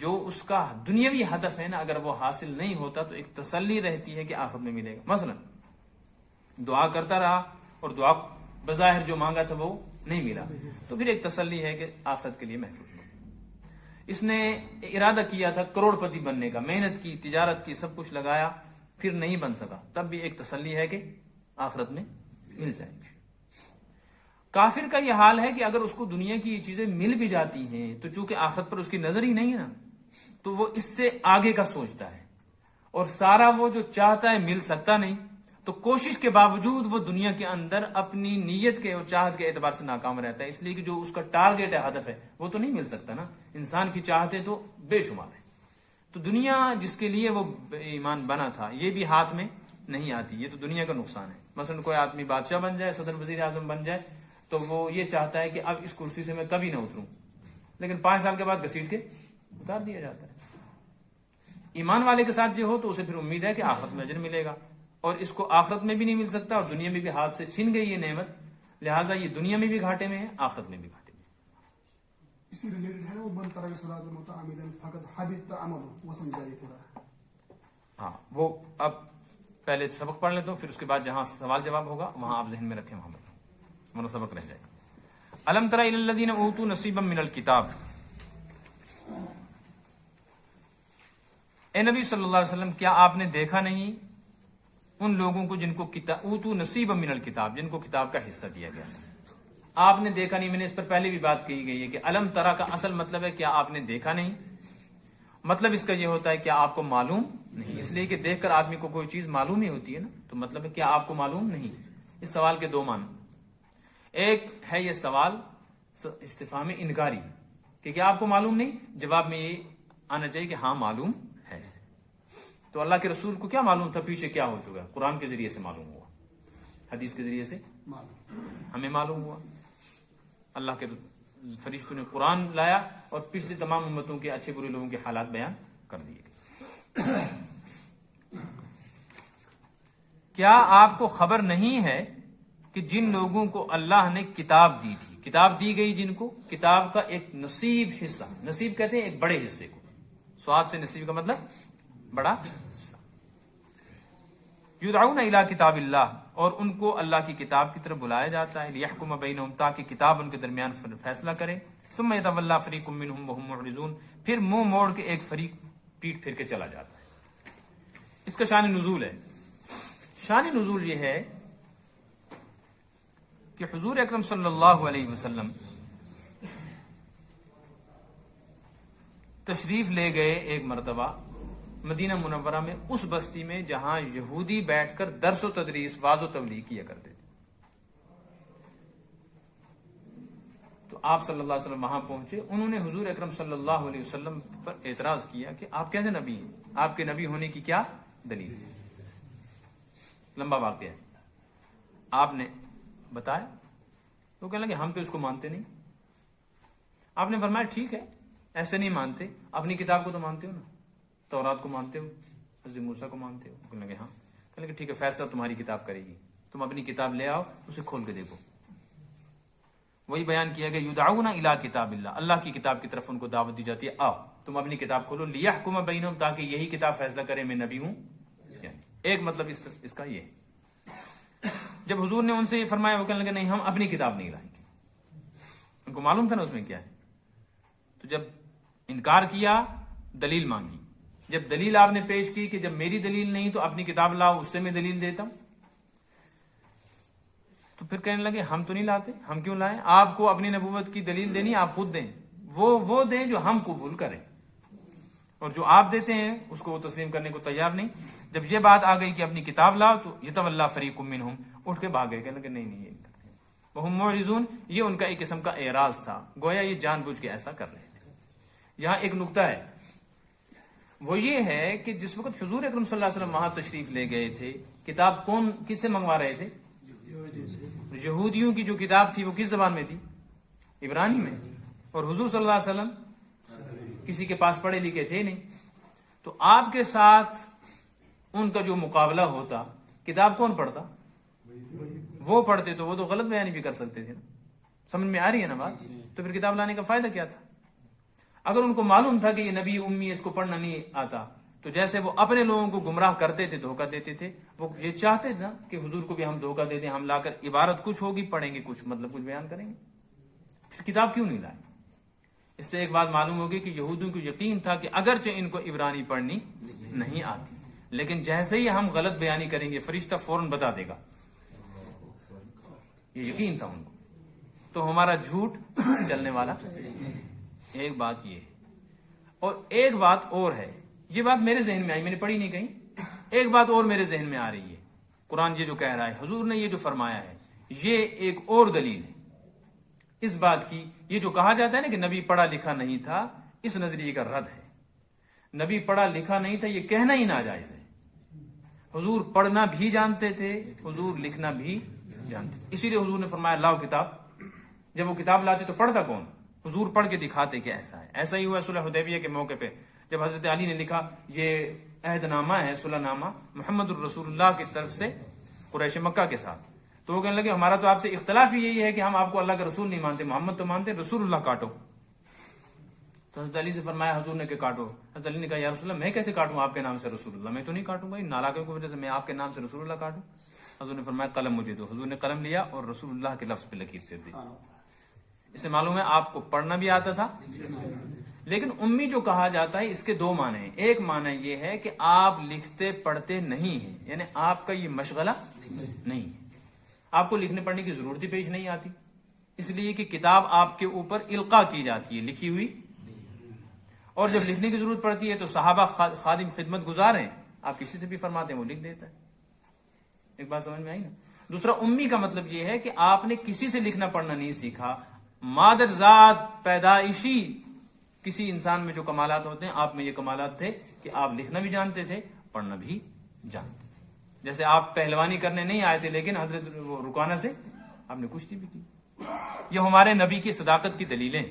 جو اس کا دنیاوی ہدف ہے نا، اگر وہ حاصل نہیں ہوتا تو ایک تسلی رہتی ہے کہ آخرت میں ملے گا. مثلا دعا کرتا رہا اور دعا بظاہر جو مانگا تھا وہ نہیں ملا، تو پھر ایک تسلی ہے کہ آخرت کے لیے محفوظ ہو. اس نے ارادہ کیا تھا کروڑ پتی بننے کا، محنت کی، تجارت کی، سب کچھ لگایا، پھر نہیں بن سکا، تب بھی ایک تسلی ہے کہ آخرت میں مل جائے گی. کافر کا یہ حال ہے کہ اگر اس کو دنیا کی یہ چیزیں مل بھی جاتی ہیں تو چونکہ آخرت پر اس کی نظر ہی نہیں ہے نا، تو وہ اس سے آگے کا سوچتا ہے، اور سارا وہ جو چاہتا ہے مل سکتا نہیں، تو کوشش کے باوجود وہ دنیا کے اندر اپنی نیت کے اور چاہت کے اعتبار سے ناکام رہتا ہے، اس لیے کہ جو اس کا ٹارگیٹ ہے، ہدف ہے، وہ تو نہیں مل سکتا نا. انسان کی چاہتیں تو بے شمار ہیں. تو دنیا جس کے لیے وہ ایمان بنا تھا یہ بھی ہاتھ میں نہیں آتی. یہ تو دنیا کا نقصان ہے. مثلا کوئی آدمی بادشاہ بن جائے، صدر وزیر اعظم بن جائے، تو وہ یہ چاہتا ہے کہ اب اس کرسی سے میں کبھی نہ اتروں، لیکن 5 سال کے بعد گھسیٹ کے اتار دیا جاتا ہے. ایمان والے کے ساتھ جو ہو تو اسے پھر امید ہے کہ آخرت میں اجر ملے گا، اور اس کو آخرت میں بھی نہیں مل سکتا اور دنیا میں بھی ہاتھ سے چھن گئی یہ نعمت، لہٰذا یہ دنیا میں بھی گھاٹے میں ہے، آخرت میں بھی گھاٹے میں. اسی ریلیٹڈ ہے نا وہ من ترک صلاۃ متعمدا فقد حبط عمله، وہ سمجھائیے تھوڑا. ہاں وہ اب پہلے سبق پڑھ لیتا ہوں، پھر اس کے بعد جہاں سوال جواب ہوگا وہاں آپ ذہن میں رکھیں، وہاں ورنہ سبق رہ جائے گا. الم تر الی الذین اوتوا نصیبا من الکتاب. اے نبی صلی اللہ علیہ وسلم، کیا آپ نے دیکھا نہیں ان لوگوں کو جن کو اوتوا نصیبا من الکتاب، جن کو کتاب کا حصہ دیا گیا. آپ نے دیکھا نہیں، میں نے اس پر پہلے بھی بات کہی گئی ہے کہ الم ترا کا اصل مطلب ہے کیا آپ نے دیکھا نہیں. مطلب اس کا یہ ہوتا ہے کیا آپ کو معلوم نہیں، اس لیے کہ دیکھ کر آدمی کو کوئی چیز معلوم ہی ہوتی ہے نا، تو مطلب ہے کیا آپ کو معلوم نہیں. اس سوال کے 2 معنی. ایک ہے یہ سوال استفہام انکاری کہ کیا آپ کو معلوم نہیں، جواب میں یہ آنا چاہیے کہ ہاں معلوم ہے. تو اللہ کے رسول کو کیا معلوم تھا پیچھے کیا ہو چکا؟ قرآن کے ذریعے سے معلوم ہوا، حدیث کے ذریعے سے ہمیں معلوم ہوا. اللہ کے فرشتوں نے قرآن لایا اور پچھلی تمام امتوں کے اچھے برے لوگوں کے حالات بیان کر دیے گئے. کیا آپ کو خبر نہیں ہے کہ جن لوگوں کو اللہ نے کتاب دی تھی، کتاب دی گئی جن کو، کتاب کا ایک نصیب حصہ، نصیب کہتے ہیں ایک بڑے حصے کو، سواد سے نصیب کا مطلب بڑا حصہ. یدعون الی کتاب اللہ، اور ان کو اللہ کی کتاب کی طرف بلایا جاتا ہے، لیحکم بینہم، تاکہ کتاب ان کے درمیان فیصلہ کرے. ثم یتولی فریق منہم وہم معرضون، پھر منہ موڑ کے ایک فریق پیٹ پھر کے چلا جاتا ہے. اس کا شان نزول ہے. شان نزول یہ ہے کہ حضور اکرم صلی اللہ علیہ وسلم تشریف لے گئے ایک مرتبہ مدینہ منورہ میں، اس بستی میں جہاں یہودی بیٹھ کر درس و تدریس، واعظ و تبلیغ کیا کرتے تھے. تو آپ صلی اللہ علیہ وسلم وہاں پہنچے. انہوں نے حضور اکرم صلی اللہ علیہ وسلم پر اعتراض کیا کہ آپ کیسے نبی ہیں، آپ کے نبی ہونے کی کیا دلیل ہے. لمبا واقعہ ہے. آپ نے بتایا تو کہنے لگے ہم تو اس کو مانتے نہیں. آپ نے فرمایا ٹھیک ہے، ایسے نہیں مانتے، اپنی کتاب کو تو مانتے ہو نا، تورات کو مانتے ہو، حضرت موسیٰ کو مانتے ہو. کہنے لگے ہاں. کہنے لگے ٹھیک ہے، فیصلہ تمہاری کتاب کرے گی، تم اپنی کتاب لے آؤ، اسے کھول کے دیکھو. وہی بیان کیا گیا یدعون الی کتاب اللہ، اللہ کی کتاب کی طرف ان کو دعوت دی جاتی ہے، آؤ تم اپنی کتاب کھولو، لیحکم بینہم، تاکہ یہی کتاب فیصلہ کرے میں نبی ہوں. ایک مطلب اس کا یہ. جب حضور نے ان سے یہ فرمایا، وہ کہنے لگے نہیں ہم اپنی کتاب نہیں لائیں گے. ان کو معلوم تھا نا اس میں کیا ہے. تو جب انکار کیا، دلیل مانگی. جب دلیل آپ نے پیش کی کہ جب میری دلیل نہیں تو اپنی کتاب لاؤ، اس سے میں دلیل دیتا ہوں، تو پھر کہنے لگے ہم تو نہیں لاتے، ہم کیوں لائیں؟ آپ کو اپنی نبوت کی دلیل دینی، آپ خود دیں، وہ دیں جو ہم قبول کریں، اور جو آپ دیتے ہیں اس کو وہ تسلیم کرنے کو تیار نہیں. جب یہ بات آ گئی کہ اپنی کتاب لاؤ تو یتولی فریق منہم، اٹھ کے بھاگ گئے. کہنے لگے نہیں یہ نہیں کرتے. وہم معرضون، یہ ان کا ایک قسم کا اعراض تھا، گویا یہ جان بوجھ کے ایسا کر رہے تھے. یہاں ایک نقطہ ہے، وہ یہ ہے کہ جس وقت حضور اکرم صلی اللہ علیہ وسلم وہاں تشریف لے گئے تھے، کتاب کون کس سے منگوا رہے تھے؟ یہودیوں کی جو کتاب تھی وہ کس زبان میں تھی؟ عبرانی میں. اور حضور صلی اللہ علیہ وسلم کسی کے پاس پڑھے لکھے تھے نہیں، تو آپ کے ساتھ ان کا جو مقابلہ ہوتا، کتاب کون پڑھتا؟ وہ پڑھتے تو وہ تو غلط بیانی بھی کر سکتے تھے نا. سمجھ میں آ رہی ہے نا بات؟ تو پھر کتاب لانے کا فائدہ کیا تھا؟ اگر ان کو معلوم تھا کہ یہ نبی امی اس کو پڑھنا نہیں آتا، تو جیسے وہ اپنے لوگوں کو گمراہ کرتے تھے، دھوکہ دیتے تھے، وہ یہ چاہتے تھے نا کہ حضور کو بھی ہم دھوکہ دیتے ہیں، ہم لا کر عبارت کچھ ہوگی، پڑھیں گے کچھ، مطلب کچھ بیان کریں گے. پھر کتاب کیوں نہیں لائے؟ اس سے ایک بات معلوم ہوگی کہ یہودیوں کو یقین تھا کہ اگرچہ ان کو عبرانی پڑھنی نہیں آتی، لیکن جیسے ہی ہم غلط بیانی کریں گے فرشتہ فوراً بتا دے گا. یہ یقین تھا ان کو، تو ہمارا جھوٹ چلنے والا. ایک بات یہ ہے، اور ایک بات اور ہے، یہ بات میرے ذہن میں آئی، میں نے پڑھی نہیں کہیں. ایک بات اور میرے ذہن میں آ رہی ہے. قرآن یہ جو کہہ رہا ہے، حضور نے یہ جو فرمایا ہے، یہ ایک اور دلیل ہے اس بات کی. یہ جو کہا جاتا ہے نا کہ نبی پڑھا لکھا نہیں تھا، اس نظریے کا رد ہے. نبی پڑھا لکھا نہیں تھا یہ کہنا ہی ناجائز ہے. حضور پڑھنا بھی جانتے تھے، حضور لکھنا بھی جانتے تھے. اسی لیے حضور نے فرمایا لاؤ کتاب. جب وہ کتاب لاتے تو پڑھتا کون؟ حضور پڑھ کے دکھاتے کہ ایسا ہے. ایسا ہی ہوا صلح حدیبیہ کے موقع پہ، جب حضرت علی نے لکھا یہ عہد نامہ ہے، صلح نامہ محمد الرسول اللہ کی طرف سے قریش مکہ کے ساتھ، تو وہ کہنے لگے ہمارا تو آپ سے اختلاف ہی یہی ہے کہ ہم آپ کو اللہ کا رسول نہیں مانتے، محمد تو مانتے، رسول اللہ کاٹو. تو حضرت علی سے فرمایا حضور نے کہ کاٹو. حضرت علی نے کہا یا رسول اللہ میں کیسے کاٹوں آپ کے نام سے رسول اللہ؟ میں تو نہیں کاٹوں گا، نالاکیوں کی وجہ سے میں آپ کے نام سے رسول اللہ کاٹوں. حضور نے فرمایا قلم مجھے دو. حضور نے قلم لیا اور رسول اللہ کے لفظ پہ لکیر کر دی. اس سے معلوم ہے آپ کو پڑھنا بھی آتا تھا. لیکن امی جو کہا جاتا ہے اس کے دو معنی ہیں. ایک معنی یہ ہے کہ آپ لکھتے پڑھتے نہیں ہیں، یعنی آپ کا یہ مشغلہ نہیں ہے، آپ کو لکھنے پڑھنے کی ضرورت ہی پیش نہیں آتی، اس لیے کہ کتاب آپ کے اوپر القاء کی جاتی ہے، لکھی ہوئی. اور جب لکھنے کی ضرورت پڑتی ہے تو صحابہ خادم خدمت گزار ہیں، آپ کسی سے بھی فرماتے ہیں وہ لکھ دیتا ہے. ایک بات سمجھ میں آئی نا؟ دوسرا امی کا مطلب یہ ہے کہ آپ نے کسی سے لکھنا پڑھنا نہیں سیکھا. مادر ذات پیدائشی کسی انسان میں جو کمالات ہوتے ہیں آپ میں یہ کمالات تھے کہ آپ لکھنا بھی جانتے تھے، پڑھنا بھی جانتے تھے. جیسے آپ پہلوانی کرنے نہیں آئے تھے لیکن حضرت رکانہ سے آپ نے کشتی بھی کی. یہ ہمارے نبی کی صداقت کی دلیلیں.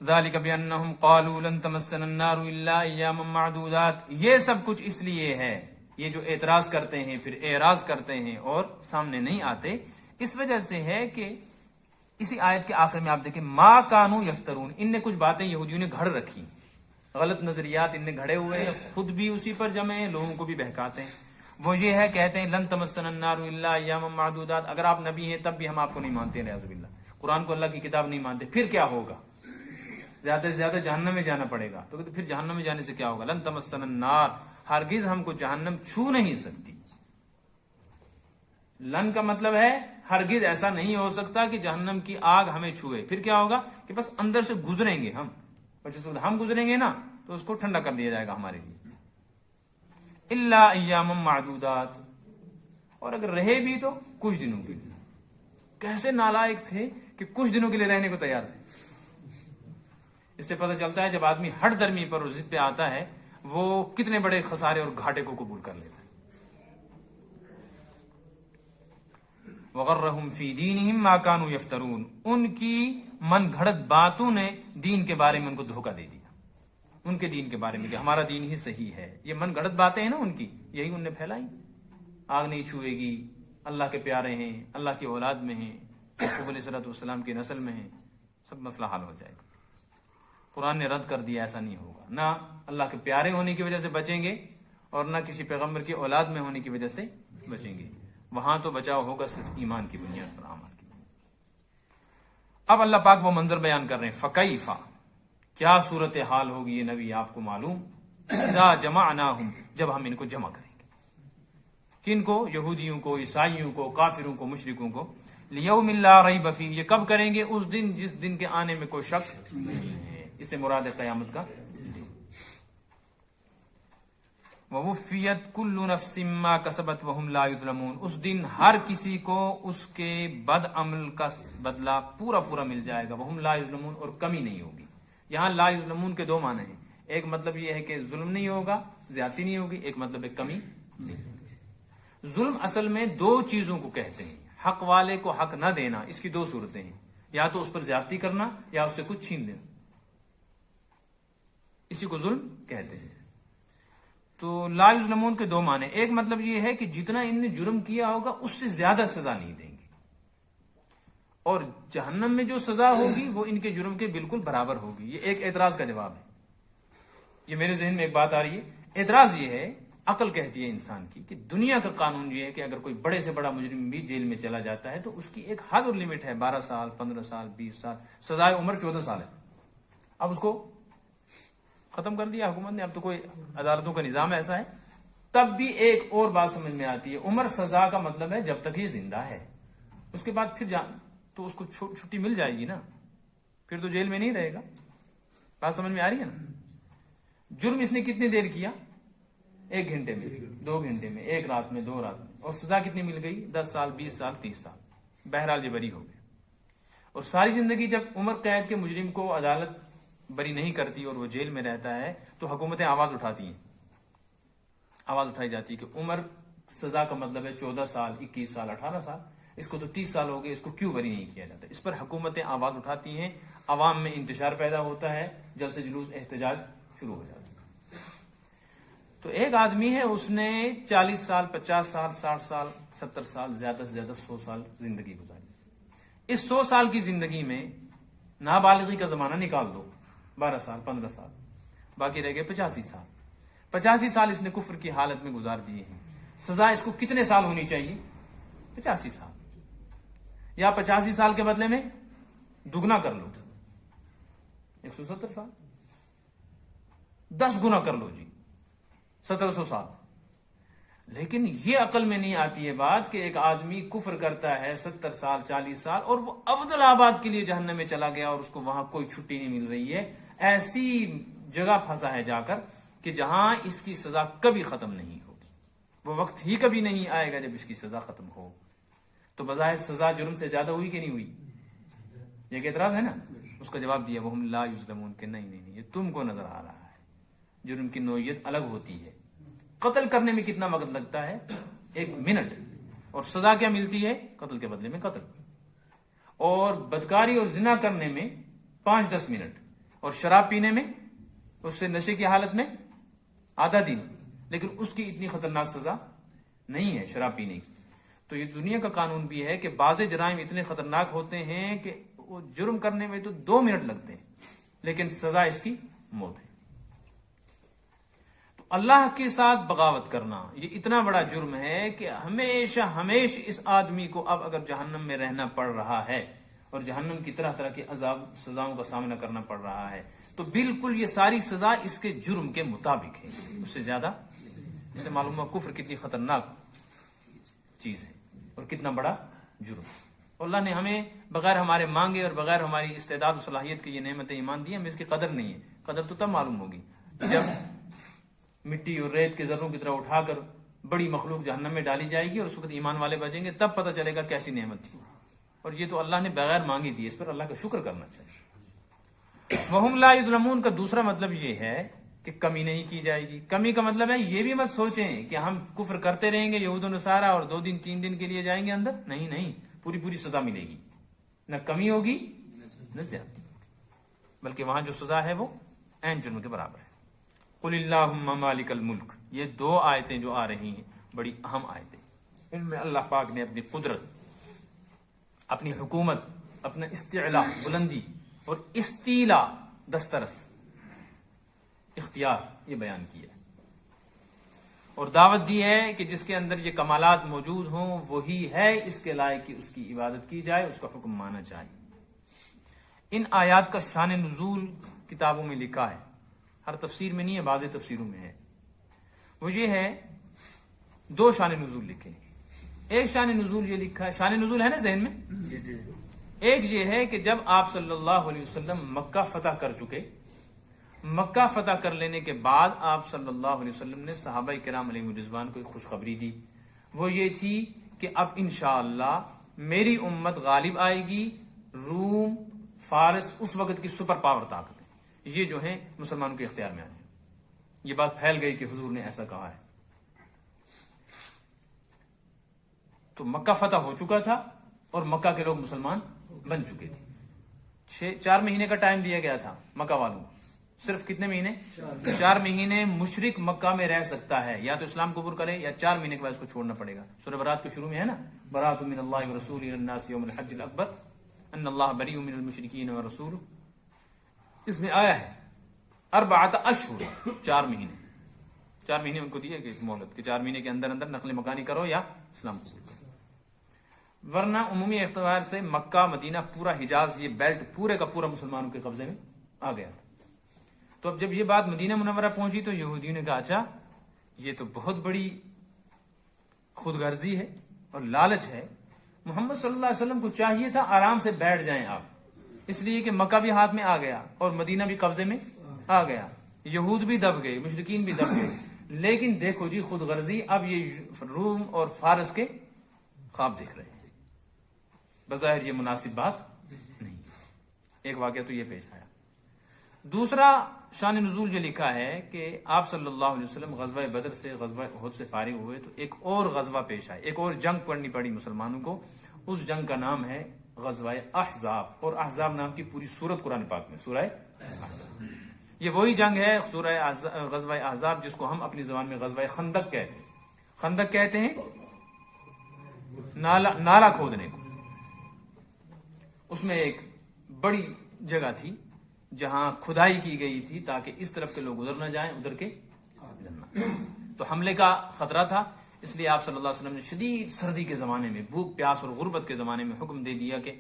ذالک بانہم قالوا لن تمسنا النار الا ایاما معدودات. یہ سب کچھ اس لیے ہے، یہ جو اعتراض کرتے ہیں پھر اعراض کرتے ہیں اور سامنے نہیں آتے، اس وجہ سے ہے کہ اسی آیت کے آخر میں آپ دیکھیں ما کانوا یفترون، ان نے کچھ باتیں یہودیوں نے گھڑ رکھی، غلط نظریات ان نے گھڑے ہوئے ہیں، خود بھی اسی پر جمے ہیں، لوگوں کو بھی بہکاتے ہیں. وہ یہ ہے کہتے ہیں لن تمسنا النار الا ایاما معدودات، اگر آپ نبی ہیں تب بھی ہم آپ کو نہیں مانتے، نعوذ باللہ. قرآن کو اللہ کی کتاب نہیں مانتے، پھر کیا ہوگا؟ زیادہ سے زیادہ جہنم میں جانا پڑے گا. تو پھر جہنم میں جانے سے کیا ہوگا؟ لن تمسنا النار، ہرگز ہم کو جہنم چھو نہیں سکتی. لن کا مطلب ہے ہرگز ایسا نہیں ہو سکتا کہ جہنم کی آگ ہمیں چھوئے. پھر کیا ہوگا کہ بس اندر سے گزریں گے ہم، اور جس وقت ہم گزریں گے نا تو اس کو ٹھنڈا کر دیا جائے گا ہمارے لیے. الا ایاما معدودات، اور اگر رہے بھی تو کچھ دنوں کے لیے. کیسے نالائق تھے کہ کچھ دنوں کے لیے رہنے کو تیار تھے. اس سے پتہ چلتا ہے جب آدمی ہٹ درمی پر اور ضد پہ آتا ہے وہ کتنے بڑے خسارے اور گھاٹے کو قبول کر لیتا ہے. وغرہم فی دینہم ما کانوا یفترون، ان کی من گھڑت باتوں نے دین کے بارے میں ان کو دھوکہ دے دیا، ان کے دین کے بارے میں کہ ہمارا دین ہی صحیح ہے. یہ من گھڑت باتیں ہیں نا ان کی، یہی ان نے پھیلائی. آگ نہیں چھوئے گی، اللہ کے پیارے ہیں، اللہ کی اولاد میں ہیں، یعقوب علیہ الصلوۃ والسلام کی نسل میں ہیں، سب مسئلہ حل ہو جائے گا. قرآن نے رد کر دیا ایسا نہیں ہوگا. نہ اللہ کے پیارے ہونے کی وجہ سے بچیں گے اور نہ کسی پیغمبر کی اولاد میں ہونے کی وجہ سے بچیں گے. وہاں تو بچاؤ ہوگا صرف ایمان کی بنیاد پر، اعمال کی بنیاد. اب اللہ پاک وہ منظر بیان کر رہے ہیں، فکیفا، کیا صورت حال ہوگی یہ نبی آپ کو معلوم، اذا جمعناہم، جب ہم ان کو جمع کریں گے. کن کو؟ یہودیوں کو، عیسائیوں کو، کافروں کو، مشرکوں کو. لیوم لا ریب فیہ، یہ کب کریں گے؟ اس دن جس دن کے آنے میں کوئی شک نہیں ہے. اس سے مراد ہے قیامت کا دن. وَوُفِّيَتْ كُلُّ نَفْسٍ مَّا كَسَبَتْ وَهُمْ لَا يُظْلَمُونَ، اس دن ہر کسی کو اس کے بد عمل کا بدلہ پورا پورا مل جائے گا. وَهُمْ لَا يُظْلَمُونَ، اور کمی نہیں ہوگی. یہاں لا یظلمون کے دو معنی ہیں. ایک مطلب یہ ہے کہ ظلم نہیں ہوگا، زیادتی نہیں ہوگی. ایک مطلب ہے کمی نہیں ہوگی. ظلم اصل میں دو چیزوں کو کہتے ہیں. حق والے کو حق نہ دینا، اس کی دو صورتیں ہیں. یا تو اس پر زیادتی کرنا یا اس سے کچھ چھین لینا، اسی کو ظلم کہتے ہیں. تو لا یظلمون کے دو معنی. ایک مطلب یہ ہے کہ جتنا ان نے جرم کیا ہوگا اس سے زیادہ سزا نہیں دیں گے، اور جہنم میں جو سزا ہوگی وہ ان کے جرم کے بالکل برابر ہوگی. یہ ایک اعتراض کا جواب ہے. یہ میرے ذہن میں ایک بات آ رہی ہے. اعتراض یہ ہے، عقل کہتی ہے انسان کی کہ دنیا کا قانون یہ ہے کہ اگر کوئی بڑے سے بڑا مجرم بھی جیل میں چلا جاتا ہے تو اس کی ایک حد اور لمٹ ہے. 12 سال، 15 سال، 20 سال، سزائے عمر 14 سال ہے. اب اس کو ختم کر دیا حکومت نے. اب تو کوئی عدالتوں کا نظام ایسا ہے. تب بھی ایک اور بات سمجھ میں آتی ہے، عمر سزا کا مطلب ہے جب تک یہ زندہ ہے. اس کے بعد پھر تو اس کو چھٹی مل جائے گی نا، پھر تو جیل میں نہیں رہے گا. بات سمجھ میں آ رہی ہے نا. جرم اس نے کتنی دیر کیا؟ 1 گھنٹے میں، 2 گھنٹے میں، 1 رات میں، 2 رات میں. اور سزا کتنی مل گئی؟ 10 سال، 20 سال، 30 سال. بہرحال یہ بری ہو گئے. اور ساری زندگی جب عمر قید کے مجرم کو عدالت بری نہیں کرتی اور وہ جیل میں رہتا ہے تو حکومتیں آواز اٹھاتی ہیں. آواز اٹھائی جاتی ہے کہ عمر سزا کا مطلب ہے 14 سال، 21 سال، 18 سال. اس کو تو 30 سال ہو گئے، اس کو کیوں بری نہیں کیا جاتا؟ اس پر حکومتیں آواز اٹھاتی ہیں. عوام میں انتشار پیدا ہوتا ہے، جلد سے جلوس، احتجاج شروع ہو جاتا ہے. تو ایک آدمی ہے، اس نے 40 سال، 50 سال، 60 سال، 70 سال، زیادہ سے زیادہ 100 سال زندگی گزاری. اس 100 سال کی زندگی میں نابالغی کا زمانہ نکال دو، 12 سال، 15 سال، باقی رہ گئے 85 سال. 85 سال اس نے کفر کی حالت میں گزار دیے ہیں. سزا اس کو کتنے سال ہونی چاہیے؟ 85 سال. یا 85 سال کے بدلے میں دگنا کر لو، 170 سال. 10 گنا کر لو جی، 1700 سال. لیکن یہ عقل میں نہیں آتی ہے بات کہ ایک آدمی کفر کرتا ہے 70 سال، 40 سال، اور وہ ابد الآباد کے لیے جہنم میں چلا گیا اور اس کو وہاں کوئی چھٹی نہیں مل رہی ہے. ایسی جگہ پھنسا ہے جا کر کہ جہاں اس کی سزا کبھی ختم نہیں ہوگی. وہ وقت ہی کبھی نہیں آئے گا جب اس کی سزا ختم ہو. تو بظاہر سزا جرم سے زیادہ ہوئی کہ نہیں ہوئی؟ یہ کہ اعتراض ہے نا. اس کا جواب دیا وہم لا یظلمون کہ نہیں، یہ تم کو نظر آ رہا ہے. جرم کی نوعیت الگ ہوتی ہے. قتل کرنے میں کتنا وقت لگتا ہے؟ 1 منٹ. اور سزا کیا ملتی ہے؟ قتل کے بدلے میں قتل. اور بدکاری اور زنا کرنے میں 5-10 منٹ. اور شراب پینے میں، اس سے نشے کی حالت میں آدھا دن. لیکن اس کی اتنی خطرناک سزا نہیں ہے شراب پینے کی. تو یہ دنیا کا قانون بھی ہے کہ بعض جرائم اتنے خطرناک ہوتے ہیں کہ وہ جرم کرنے میں تو 2 منٹ لگتے ہیں، لیکن سزا اس کی موت ہے. تو اللہ کے ساتھ بغاوت کرنا یہ اتنا بڑا جرم ہے کہ ہمیشہ اس آدمی کو اب اگر جہنم میں رہنا پڑ رہا ہے اور جہنم کی طرح طرح کی عذاب سزاؤں کا سامنا کرنا پڑ رہا ہے، تو بالکل یہ ساری سزا اس کے جرم کے مطابق ہے، اس سے زیادہ. اس سے معلوم ہوا کفر کتنی خطرناک چیز ہے اور کتنا بڑا جرم. اللہ نے ہمیں بغیر ہمارے مانگے اور بغیر ہماری استعداد و صلاحیت کی یہ نعمتیں ایمان دی، ہمیں اس کی قدر نہیں ہے. قدر تو تب معلوم ہوگی جب مٹی اور ریت کے ذروں کی طرح اٹھا کر بڑی مخلوق جہنم میں ڈالی جائے گی اور اس وقت ایمان والے بچیں گے، تب پتہ چلے گا کیسی نعمت تھی. اور یہ تو اللہ نے بغیر مانگی دی، اس پر اللہ کا شکر کرنا چاہیے. وَهُمْ لَا يُظْلَمُونَ کا دوسرا مطلب یہ ہے کہ کمی نہیں کی جائے گی. کمی کا مطلب ہے یہ بھی مت سوچیں کہ ہم کفر کرتے رہیں گے یہود و نصارہ اور 2 دن 3 دن کے لیے جائیں گے اندر. نہیں، پوری سزا ملے گی. نہ کمی ہوگی نہ زیادتی ہوگی، بلکہ وہاں جو سزا ہے وہ عین جرم کے برابر ہے. قُلِ اللَّهُمَّ مَالِكَ الْمُلْكِ. یہ 2 آیتیں جو آ رہی ہیں بڑی اہم آیتیں. ان میں اللہ پاک نے اپنی قدرت، اپنی حکومت، اپنا استعلاء، بلندی، اور استیلا، دسترس، اختیار، یہ بیان کیا ہے اور دعوت دی ہے کہ جس کے اندر یہ کمالات موجود ہوں وہی ہے اس کے لائق کہ اس کی عبادت کی جائے، اس کا حکم مانا جائے. ان آیات کا شان نزول کتابوں میں لکھا ہے، ہر تفسیر میں نہیں ہے، بعض تفسیروں میں ہے. وہ یہ ہے 2 شان نزول لکھے ہیں. ایک شان نزول یہ لکھا ہے، شان نزول ہے نا ذہن میں. ایک یہ ہے کہ جب آپ صلی اللہ علیہ وسلم مکہ فتح کر چکے، مکہ فتح کر لینے کے بعد آپ صلی اللہ علیہ وسلم نے صحابہ کرام علیہ رضوان کو ایک خوشخبری دی. وہ یہ تھی کہ اب انشاءاللہ میری امت غالب آئے گی. روم، فارس اس وقت کی سپر پاور طاقت ہے. یہ جو ہیں مسلمانوں کے اختیار میں آ جائیں. یہ بات پھیل گئی کہ حضور نے ایسا کہا ہے. تو مکہ فتح ہو چکا تھا اور مکہ کے لوگ مسلمان بن چکے تھے. 4 مہینے کا ٹائم دیا گیا تھا مکہ والوں کو. صرف کتنے مہینے؟ 4 مہینے مشرک مکہ میں رہ سکتا ہے، یا تو اسلام قبول کرے یا 4 مہینے کے بعد اس کو چھوڑنا پڑے گا. سورہ برات کے شروع میں ہے نا، برات من اللہ ورسولہ الی الناس یوم الحج الاکبر ان اللہ بریء من المشرکین ورسولہ. اس میں آیا ہے 4 اشہر، 4 مہینے. 4 مہینے ان کو دیے کہ مہلت کہ 4 مہینے کے اندر اندر نقل مکانی کرو یا اسلام قبول کرو. ورنہ عمومی اعتبار سے مکہ مدینہ پورا حجاز یہ بیلٹ پورے کا پورا مسلمانوں کے قبضے میں آ گیا تھا. تو اب جب یہ بات مدینہ منورہ پہنچی تو یہودیوں نے کہا اچھا یہ تو بہت بڑی خود غرضی ہے اور لالچ ہے. محمد صلی اللہ علیہ وسلم کو چاہیے تھا آرام سے بیٹھ جائیں آپ، اس لیے کہ مکہ بھی ہاتھ میں آ گیا اور مدینہ بھی قبضے میں آ گیا، یہود بھی دب گئے، مشرکین بھی دب گئے. لیکن دیکھو جی خود غرضی، اب یہ روم اور فارس کے خواب دیکھ رہے ہیں. بظاہر یہ مناسب بات نہیں. ایک واقعہ تو یہ پیش آیا. دوسرا شان نزول جو لکھا ہے کہ آپ صلی اللہ علیہ وسلم غزوہ بدر سے غزوہ احد سے فارغ ہوئے تو ایک اور غزوہ پیش آئے، ایک اور جنگ پڑنی پڑی مسلمانوں کو. اس جنگ کا نام ہے غزوہ احزاب، اور احزاب نام کی پوری سورت قرآن پاک میں سورہ احزاب. یہ وہی جنگ ہے غزوہ احزاب جس کو ہم اپنی زبان میں غزوہ خندق کہتے ہیں. خندق کہتے ہیں نالا کھودنے کو. اس میں ایک بڑی جگہ تھی جہاں کھدائی کی گئی تھی تاکہ اس طرف کے لوگ ادھر نہ جائیں ادھر کے جانا. تو حملے کا خطرہ تھا، اس لیے آپ صلی اللہ علیہ وسلم نے شدید سردی کے زمانے میں، بھوک پیاس اور غربت کے زمانے میں حکم دے دیا کہ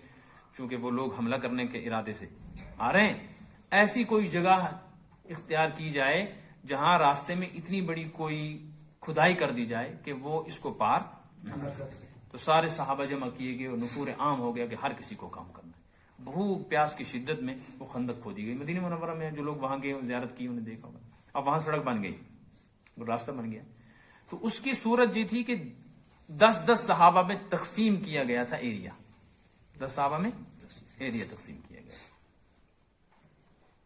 چونکہ وہ لوگ حملہ کرنے کے ارادے سے آ رہے ہیں، ایسی کوئی جگہ اختیار کی جائے جہاں راستے میں اتنی بڑی کوئی کھدائی کر دی جائے کہ وہ اس کو پار نہ کر سکے. تو سارے صحابہ جمع کیے گئے اور نفور عام ہو گیا کہ ہر کسی کو کام کرنا ہے. بھوک پیاس کی شدت میں وہ خندق کھودی گئی. مدینہ منورہ میں جو لوگ وہاں گئے زیارت کی انہوں نے دیکھا ہوگا. اب وہاں سڑک بن گئی، وہ راستہ بن گیا. تو اس کی صورت یہ تھی کہ 10 صحابہ میں تقسیم کیا گیا تھا ایریا. 10 صحابہ میں ایریا تقسیم کیا گیا.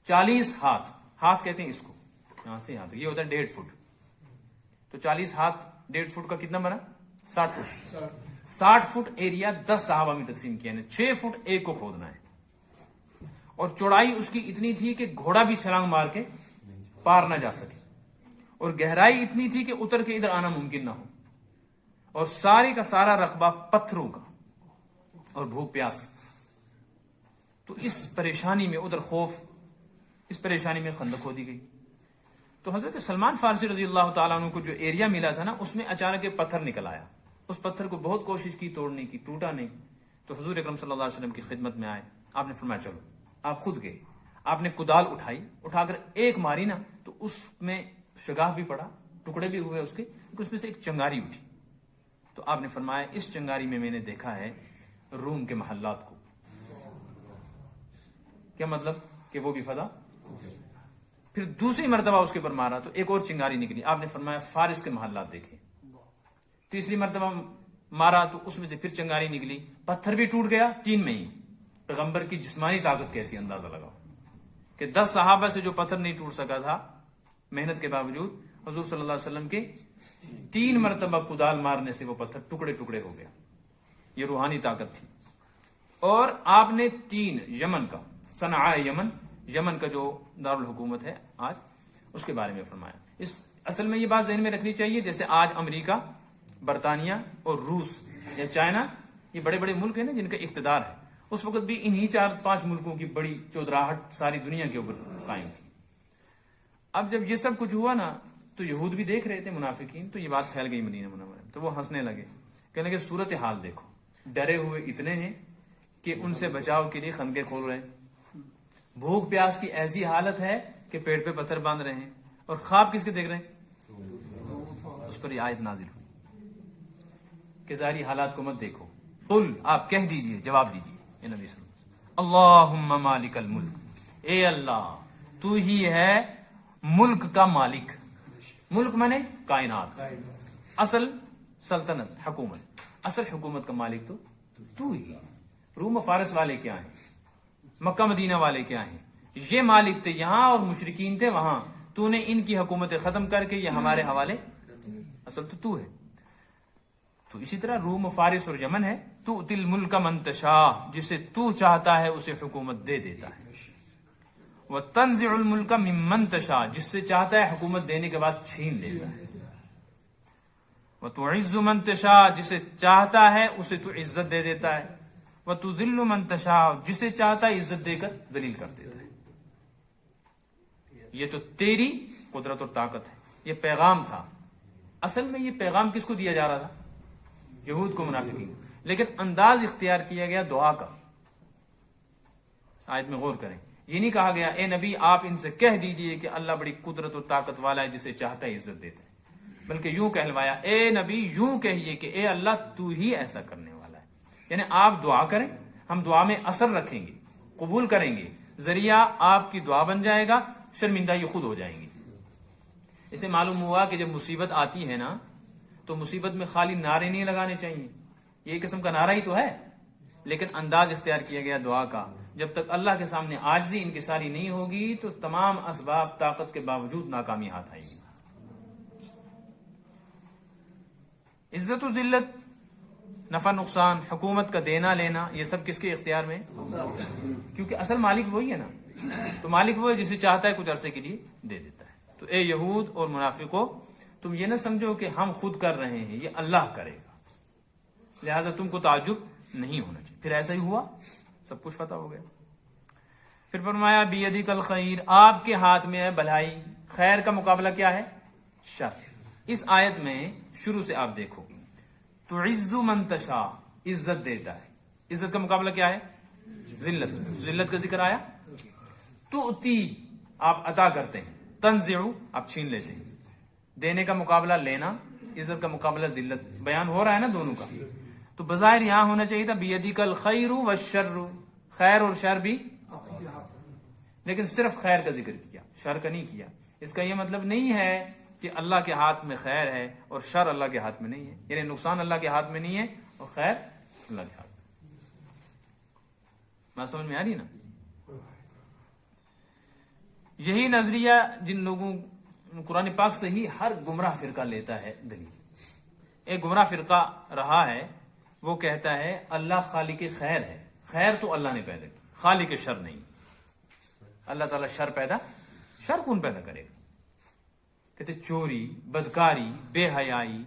40 ہاتھ کہتے ہیں اس کو، یہاں سے یہاں تک یہ ہوتا ہے 1.5 فٹ. تو 40 ہاتھ 1.5 فٹ کا کتنا بنا؟ 60 فٹ. 60 فٹ ایریا 10 صحابہ میں تقسیم کیا ہے. 6 فٹ ایک کو کھودنا ہے، اور چوڑائی اس کی اتنی تھی کہ گھوڑا بھی چھلانگ مار کے پار نہ جا سکے، اور گہرائی اتنی تھی کہ اتر کے ادھر آنا ممکن نہ ہو، اور سارے کا سارا رقبہ پتھروں کا اور بھوک پیاس. تو اس پریشانی میں ادھر خوف، اس پریشانی میں خندق کھودی گئی. تو حضرت سلمان فارسی رضی اللہ تعالیٰ عنہ کو جو ایریا ملا تھا نا، اس میں اچانک ایک پتھر نکل آیا. اس پتھر کو بہت کوشش کی توڑنے کی، ٹوٹا نہیں. تو حضور اکرم صلی اللہ علیہ وسلم کی خدمت میں آئے. آپ نے فرمایا چلو. آپ خود گئے، آپ نے کدال اٹھائی، اٹھا کر ایک ماری نا تو اس میں شگاف بھی پڑا، ٹکڑے بھی ہوئے اس کے، اس میں سے ایک چنگاری اٹھی. تو آپ نے فرمایا اس چنگاری میں نے دیکھا ہے روم کے محلات کو. کیا مطلب؟ کہ وہ بھی فضا. پھر دوسری مرتبہ اس کے اوپر مارا تو ایک اور چنگاری نکلی. آپ نے فرمایا فارس کے محلات دیکھے. تیسری مرتبہ مارا تو اس میں سے پھر چنگاری نکلی، پتھر بھی ٹوٹ گیا 3 میں ہی. پیغمبر کی جسمانی طاقت کیسی، اندازہ لگاؤ کہ 10 صحابہ سے جو پتھر نہیں ٹوٹ سکا تھا محنت کے باوجود، حضور صلی اللہ علیہ وسلم کے 3 مرتبہ کدال مارنے سے وہ پتھر ٹکڑے ٹکڑے ہو گیا. یہ روحانی طاقت تھی. اور آپ نے 3 یمن کا، صنعاء یمن کا جو دارالحکومت ہے آج، اس کے بارے میں فرمایا. اصل میں یہ بات ذہن میں رکھنی چاہیے، جیسے آج امریکہ، برطانیہ اور روس یا چائنا، یہ بڑے بڑے ملک ہیں نا جن کا اقتدار ہے. اس وقت بھی انہی 4-5 ملکوں کی بڑی چودراہٹ ساری دنیا کے اوپر قائم تھی. اب جب یہ سب کچھ ہوا نا تو یہود بھی دیکھ رہے تھے، منافقین. تو یہ بات پھیل گئی مدینہ منورہ میں، تو وہ ہنسنے لگے، کہنے لگے صورت حال دیکھو، ڈرے ہوئے اتنے ہیں کہ ان سے بچاؤ کے لیے خندقیں کھول رہے ہیں. بھوک پیاس کی ایسی حالت ہے کہ پیٹ پہ پتھر باندھ رہے ہیں، اور خواب کس کے دیکھ رہے ہیں؟ اس پر یہ آیت نازل ہوئی کہ ظاہری حالات کو مت دیکھو. قل، آپ کہہ دیجئے، جواب دیجئے اے نبی صلی اللہ علیہ وسلم، اللہم مالک الملک، اے اللہ تو ہی ہے ملک کا مالک. ملک مانے کائنات، اصل سلطنت، حکومت، اصل حکومت کا مالک تو ہی. روم و فارس والے کیا ہیں؟ مکہ مدینہ والے کیا ہیں؟ یہ مالک تھے یہاں اور مشرکین تھے وہاں، تو نے ان کی حکومتیں ختم کر کے یہ ہمارے حوالے، اصل تو ہے۔ تو اسی طرح روم و فارس اور یمن ہے، تو تل ملک من تشاء، جسے تو چاہتا ہے اسے حکومت دے دیتا ہے، وہ تنزع الملک ممن تشاء، جس سے چاہتا ہے حکومت دینے کے بعد چھین لیتا ہے، وہ تعز من تشاء، جسے چاہتا ہے اسے تو عزت دے دیتا ہے، وہ تذل من تشاء، جسے چاہتا ہے عزت دے کر ذلیل کر دیتا ہے۔ یہ تو تیری قدرت اور طاقت ہے، یہ پیغام تھا۔ اصل میں یہ پیغام کس کو دیا جا رہا تھا؟ یہود کو، منافقین، لیکن انداز اختیار کیا گیا دعا کا۔ آیت میں غور کریں، یہ نہیں کہا گیا اے نبی آپ ان سے کہہ دیجئے کہ اللہ بڑی قدرت اور طاقت والا ہے، جسے چاہتا ہے عزت دیتا ہے، بلکہ یوں کہلوایا اے نبی یوں کہیے کہ اے اللہ تو ہی ایسا کرنے والا ہے۔ یعنی آپ دعا کریں، ہم دعا میں اثر رکھیں گے، قبول کریں گے، ذریعہ آپ کی دعا بن جائے گا، شرمندہ یہ خود ہو جائیں گے۔ اسے معلوم ہوا کہ جب مصیبت آتی ہے نا تو مصیبت میں خالی نعرے نہیں لگانے چاہیے، یہ ایک قسم کا نعرہ ہی تو ہے، لیکن انداز اختیار کیا گیا دعا کا۔ جب تک اللہ کے سامنے عاجزی انکساری نہیں ہوگی تو تمام اسباب طاقت کے باوجود ناکامی ہاتھ آئے گی۔ عزت و ذلت، نفع نقصان، حکومت کا دینا لینا، یہ سب کس کے اختیار میں؟ کیونکہ اصل مالک وہی ہے نا، تو مالک وہ ہے جسے چاہتا ہے کچھ عرصے کے لیے دے دیتا ہے۔ تو اے یہود اور منافقوں، تم یہ نہ سمجھو کہ ہم خود کر رہے ہیں، یہ اللہ کرے گا، لہٰذا تم کو تعجب نہیں ہونا چاہیے۔ پھر ایسا ہی ہوا، سب کچھ فتح ہو گیا۔ پھر فرمایا بیدک الخیر، آپ کے ہاتھ میں ہے بھلائی، خیر کا مقابلہ کیا ہے؟ شر۔ اس آیت میں شروع سے آپ دیکھو، تعز من تشاء، عزت دیتا ہے، عزت کا مقابلہ کیا ہے؟ ذلت، ذلت کا ذکر آیا۔ تؤتی، آپ عطا کرتے ہیں، تنزع، آپ چھین لیتے ہیں، دینے کا مقابلہ لینا، عزت کا مقابلہ ذلت، بیان ہو رہا ہے نا دونوں کا۔ تو بظاہر یہاں ہونا چاہیے تھا بیدک الخیر والشر، خیر اور شر بھی، لیکن صرف خیر کا ذکر کیا، شر کا نہیں کیا۔ اس کا یہ مطلب نہیں ہے کہ اللہ کے ہاتھ میں خیر ہے اور شر اللہ کے ہاتھ میں نہیں ہے، یعنی نقصان اللہ کے ہاتھ میں نہیں ہے اور خیر اللہ کے ہاتھ میں۔ بات سمجھ میں آ رہی نا؟ یہی نظریہ جن لوگوں قرآن پاک سے ہی ہر گمراہ فرقہ لیتا ہے دلیل۔ ایک گمراہ فرقہ رہا ہے، وہ کہتا ہے اللہ خالق خیر ہے، خیر تو اللہ نے پیدا کی، خالق شر نہیں۔ اللہ تعالیٰ شر کون پیدا کرے گا؟ کہتے چوری، بدکاری، بے حیائی،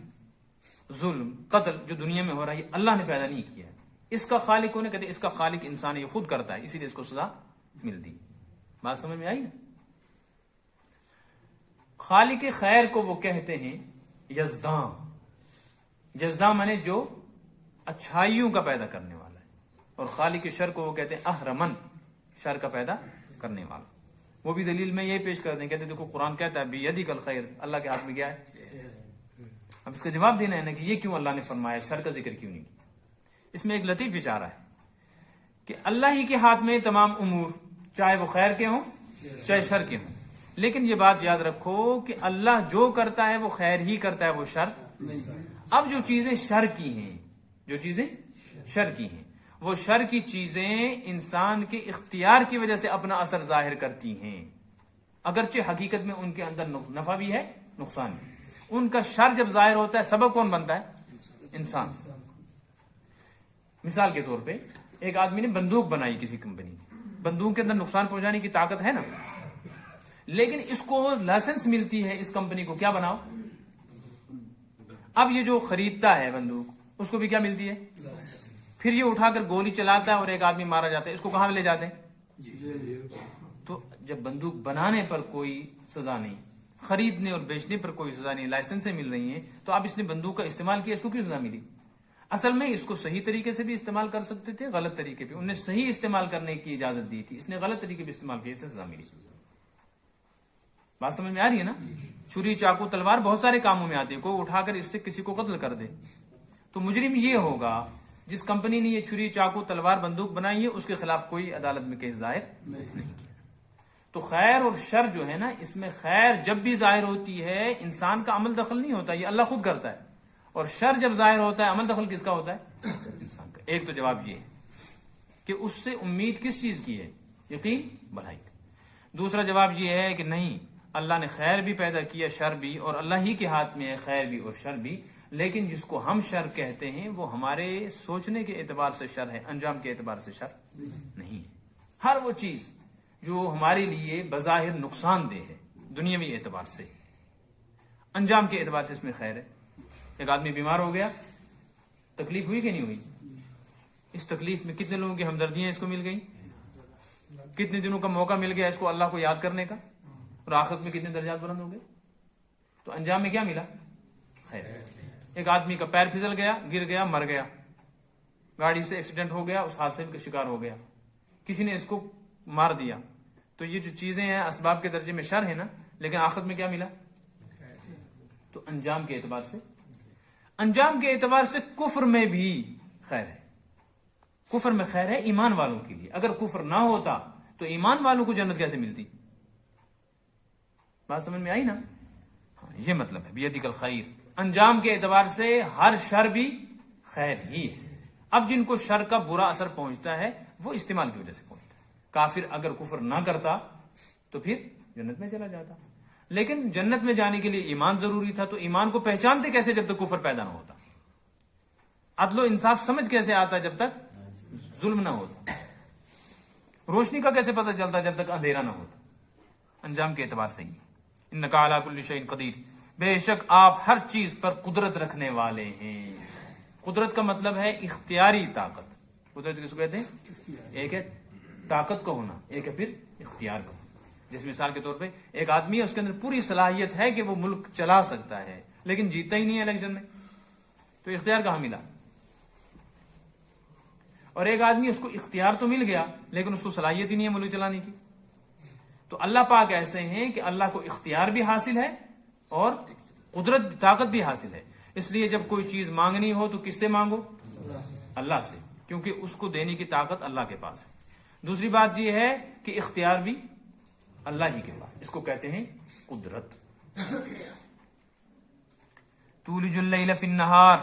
ظلم، قتل جو دنیا میں ہو رہا ہے یہ اللہ نے پیدا نہیں کیا ہے، اس کا خالق کون ہے؟ کہتے اس کا خالق انسان ہے، یہ خود کرتا ہے، اسی لیے اس کو سزا ملتی۔ بات سمجھ میں آئی نا؟ خالق خیر کو وہ کہتے ہیں یزداں، یزداں مانے جو اچھائیوں کا پیدا کرنے والا ہے، اور خالق شر کو وہ کہتے ہیں احرمن، شر کا پیدا کرنے والا۔ وہ بھی دلیل میں یہ پیش کر دیں، کہتے دیکھو قرآن کہتا ہے بیدک الخیر، اللہ کے ہاتھ میں کیا ہے؟ اب اس کا جواب دینا ہے نا کہ یہ کیوں اللہ نے فرمایا، شر کا ذکر کیوں نہیں کیا؟ اس میں ایک لطیف اشارہ ہے کہ اللہ ہی کے ہاتھ میں تمام امور، چاہے وہ خیر کے ہوں چاہے شر کے ہوں، لیکن یہ بات یاد رکھو کہ اللہ جو کرتا ہے وہ خیر ہی کرتا ہے، وہ شر نہیں۔ اب جو چیزیں شر کی ہیں، جو چیزیں شر کی ہیں، وہ شر کی چیزیں انسان کے اختیار کی وجہ سے اپنا اثر ظاہر کرتی ہیں، اگرچہ حقیقت میں ان کے اندر نفع بھی ہے نقصان بھی۔ ان کا شر جب ظاہر ہوتا ہے سبب کون بنتا ہے؟ انسان۔ مثال کے طور پہ ایک آدمی نے بندوق بنائی کسی کمپنی، بندوق کے اندر نقصان پہنچانے کی طاقت ہے نا، لیکن اس کو لائسنس ملتی ہے اس کمپنی کو، کیا بناؤ؟ اب یہ جو خریدتا ہے بندوق اس کو بھی کیا ملتی ہے؟ پھر یہ اٹھا کر گولی چلاتا ہے اور ایک آدمی مارا جاتا ہے، اس کو کہاں لے جاتے ہیں؟ تو جب بندوق بنانے پر کوئی سزا نہیں، خریدنے اور بیچنے پر کوئی سزا نہیں، لائسنسیں مل رہی ہیں، تو اب اس نے بندوق کا استعمال کیا، اس کو کیوں سزا ملی؟ اصل میں اس کو صحیح طریقے سے بھی استعمال کر سکتے تھے، غلط طریقے پہ، انہوں نے صحیح استعمال کرنے کی اجازت دی تھی، اس نے غلط طریقے پہ استعمال کیا، اس سے سزا ملی۔ بات سمجھ میں آ رہی ہے نا؟ چھری، چاقو، تلوار بہت سارے کاموں میں آتی ہے، کوئی اٹھا کر اس سے کسی کو قتل کر دے، تو مجرم یہ ہوگا جس کمپنی نے یہ چھری، چاقو، تلوار، بندوق بنائی ہے، اس کے خلاف کوئی عدالت میں کیس ظاہر نہیں کیا۔ تو خیر اور شر جو ہے نا، اس میں خیر جب بھی ظاہر ہوتی ہے انسان کا عمل دخل نہیں ہوتا، یہ اللہ خود کرتا ہے، اور شر جب ظاہر ہوتا ہے عمل دخل کس کا ہوتا ہے؟ انسان کا۔ ایک تو جواب یہ ہے کہ اس سے امید کس چیز کی ہے؟ یقین بھلائی کا۔ دوسرا جواب یہ ہے کہ نہیں، اللہ نے خیر بھی پیدا کیا، شر بھی، اور اللہ ہی کے ہاتھ میں ہے خیر بھی اور شر بھی، لیکن جس کو ہم شر کہتے ہیں وہ ہمارے سوچنے کے اعتبار سے شر ہے، انجام کے اعتبار سے شر نہیں ہے۔ ہر وہ چیز جو ہمارے لیے بظاہر نقصان دہ ہے دنیاوی اعتبار سے، انجام کے اعتبار سے اس میں خیر ہے۔ ایک آدمی بیمار ہو گیا، تکلیف ہوئی کہ نہیں ہوئی؟ اس تکلیف میں کتنے لوگوں کی ہمدردیاں اس کو مل گئی، کتنے دنوں کا موقع مل گیا اس کو اللہ کو یاد کرنے کا، اور آخرت میں کتنے درجات بلند ہو گئے۔ تو انجام میں کیا ملا؟ خیر۔ ایک آدمی کا پیر پھسل گیا، گر گیا، مر گیا، گاڑی سے ایکسیڈنٹ ہو گیا، اس حادثے کا شکار ہو گیا، کسی نے اس کو مار دیا، تو یہ جو چیزیں ہیں اسباب کے درجے میں شر ہے نا، لیکن آخرت میں کیا ملا؟ تو انجام کے اعتبار سے، انجام کے اعتبار سے کفر میں بھی خیر ہے، کفر میں خیر ہے ایمان والوں کے لیے۔ اگر کفر نہ ہوتا تو ایمان والوں کو جنت کیسے ملتی؟ بات سمجھ میں آئی نا؟ ہاں، یہ مطلب ہے بیدک الخیر، انجام کے اعتبار سے ہر شر بھی خیر ہی ہے۔ اب جن کو شر کا برا اثر پہنچتا ہے وہ استعمال کی وجہ سے پہنچتا ہے۔ کافر اگر کفر نہ کرتا تو پھر جنت میں چلا جاتا، لیکن جنت میں جانے کے لیے ایمان ضروری تھا، تو ایمان کو پہچانتے کیسے جب تک کفر پیدا نہ ہوتا؟ عدل و انصاف سمجھ کیسے آتا جب تک ظلم نہ ہوتا؟ روشنی کا کیسے پتہ چلتا جب تک اندھیرا نہ ہوتا؟ انجام کے اعتبار سے ہی۔ انک علی کل شیء قدیر، بے شک آپ ہر چیز پر قدرت رکھنے والے ہیں۔ قدرت کا مطلب ہے اختیاری طاقت۔ قدرت کس کو کہتے ہیں؟ ایک ہے طاقت کا ہونا، ایک ہے پھر اختیار کا ہونا۔ جس مثال کے طور پہ ایک آدمی ہے، اس کے اندر پوری صلاحیت ہے کہ وہ ملک چلا سکتا ہے، لیکن جیتتا ہی نہیں ہے الیکشن میں، تو اختیار کہاں ملا؟ اور ایک آدمی اس کو اختیار تو مل گیا لیکن اس کو صلاحیت ہی نہیں ہے ملک چلانے کی۔ تو اللہ پاک ایسے ہیں کہ اللہ کو اختیار بھی حاصل ہے اور قدرت طاقت بھی حاصل ہے، اس لیے جب کوئی چیز مانگنی ہو تو کس سے مانگو؟ اللہ سے، کیونکہ اس کو دینے کی طاقت اللہ کے پاس ہے۔ دوسری بات یہ ہے کہ اختیار بھی اللہ ہی کے پاس، اس کو کہتے ہیں قدرت۔ تولج اللیل فی النہار،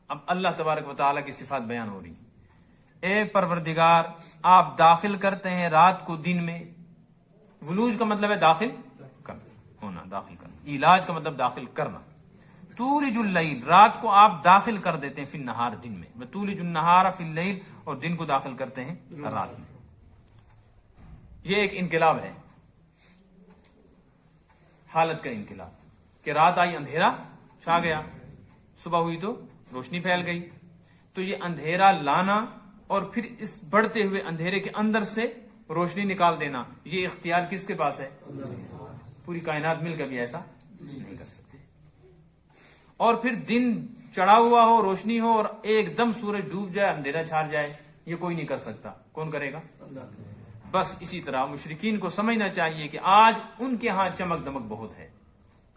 اب اللہ تبارک و تعالیٰ کی صفات بیان ہو رہی ہیں۔ اے پروردگار، آپ داخل کرتے ہیں رات کو دن میں۔ ولوج کا مطلب ہے داخل ہونا، داخل کرنا۔ علاج کا مطلب داخل کرنا۔ تولج اللیل، رات کو آپ داخل کر دیتے ہیں فی النہار، دن میں۔ وتولج النہار فی اللیل، اور دن کو داخل کرتے ہیں رات میں۔ یہ ایک انقلاب ہے، حالت کا انقلاب، کہ رات آئی اندھیرا چھا گیا، صبح ہوئی تو روشنی پھیل گئی۔ تو یہ اندھیرا لانا اور پھر اس بڑھتے ہوئے اندھیرے کے اندر سے روشنی نکال دینا، یہ اختیار کس کے پاس ہے؟ پوری کائنات مل کر بھی ایسا نہیں کر سکتے۔ اور پھر دن چڑھا ہوا ہو، روشنی ہو، اور ایک دم سورج ڈوب جائے، اندھیرا چھا جائے، یہ کوئی نہیں کر سکتا۔ کون کرے گا؟ بس اسی طرح مشرکین کو سمجھنا چاہیے کہ آج ان کے ہاں چمک دمک بہت ہے،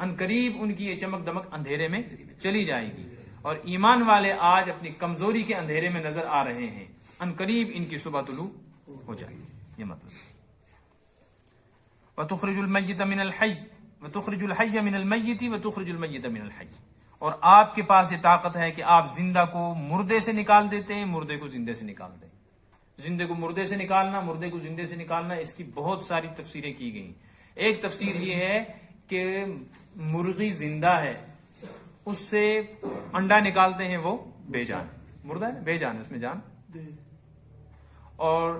ان قریب ان کی یہ چمک دمک اندھیرے میں چلی جائے گی، اور ایمان والے آج اپنی کمزوری کے اندھیرے میں نظر آ رہے ہیں، ان قریب ان کی صبح طلوع ہو جائے گی۔ یہ مطلب وَتُخْرِجُ الْمَيِّتَ مِنَ الْحَيِّ وَتُخْرِجُ الْحَيَّ مِنَ الْمَيِّتِ وَتُخْرِجُ الْمَيِّتَ مِنَ الْحَيِّ، اور آپ کے پاس یہ طاقت ہے کہ آپ زندہ کو مردے سے نکال دیتے ہیں، مردے کو زندے سے نکال دیں۔ زندے کو مردے سے نکالنا، مردے کو زندے سے نکالنا، اس کی بہت ساری تفسیریں کی گئیں۔ ایک تفسیر یہ ہے کہ مرغی زندہ ہے، اس سے انڈا نکالتے ہیں، وہ بے جان مردہ ہے، بے جان ہے، اس میں جان، اور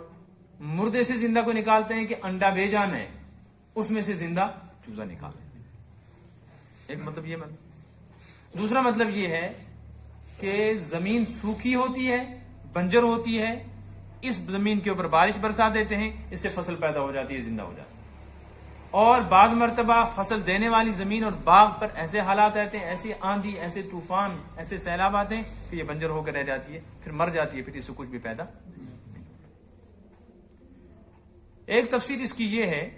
مردے سے زندہ کو نکالتے ہیں کہ انڈا بے جان ہے، اس میں سے زندہ چوزا نکال لیتے ہیں۔ ایک مطلب یہ مطلب۔ دوسرا مطلب یہ ہے کہ زمین سوکھی ہوتی ہے، بنجر ہوتی ہے، اس زمین کے اوپر بارش برسا دیتے ہیں، اس سے فصل پیدا ہو جاتی ہے، زندہ ہو جاتی ہے۔ اور بعض مرتبہ فصل دینے والی زمین اور باغ پر ایسے حالات آتے ہیں، ایسی آندھی، ایسے طوفان، ایسے سیلاب آتے ہیں کہ یہ بنجر ہو کر رہ جاتی ہے، پھر مر جاتی ہے، پھر اس سے کچھ بھی پیدا۔ ایک تفسیر اس کی یہ ہے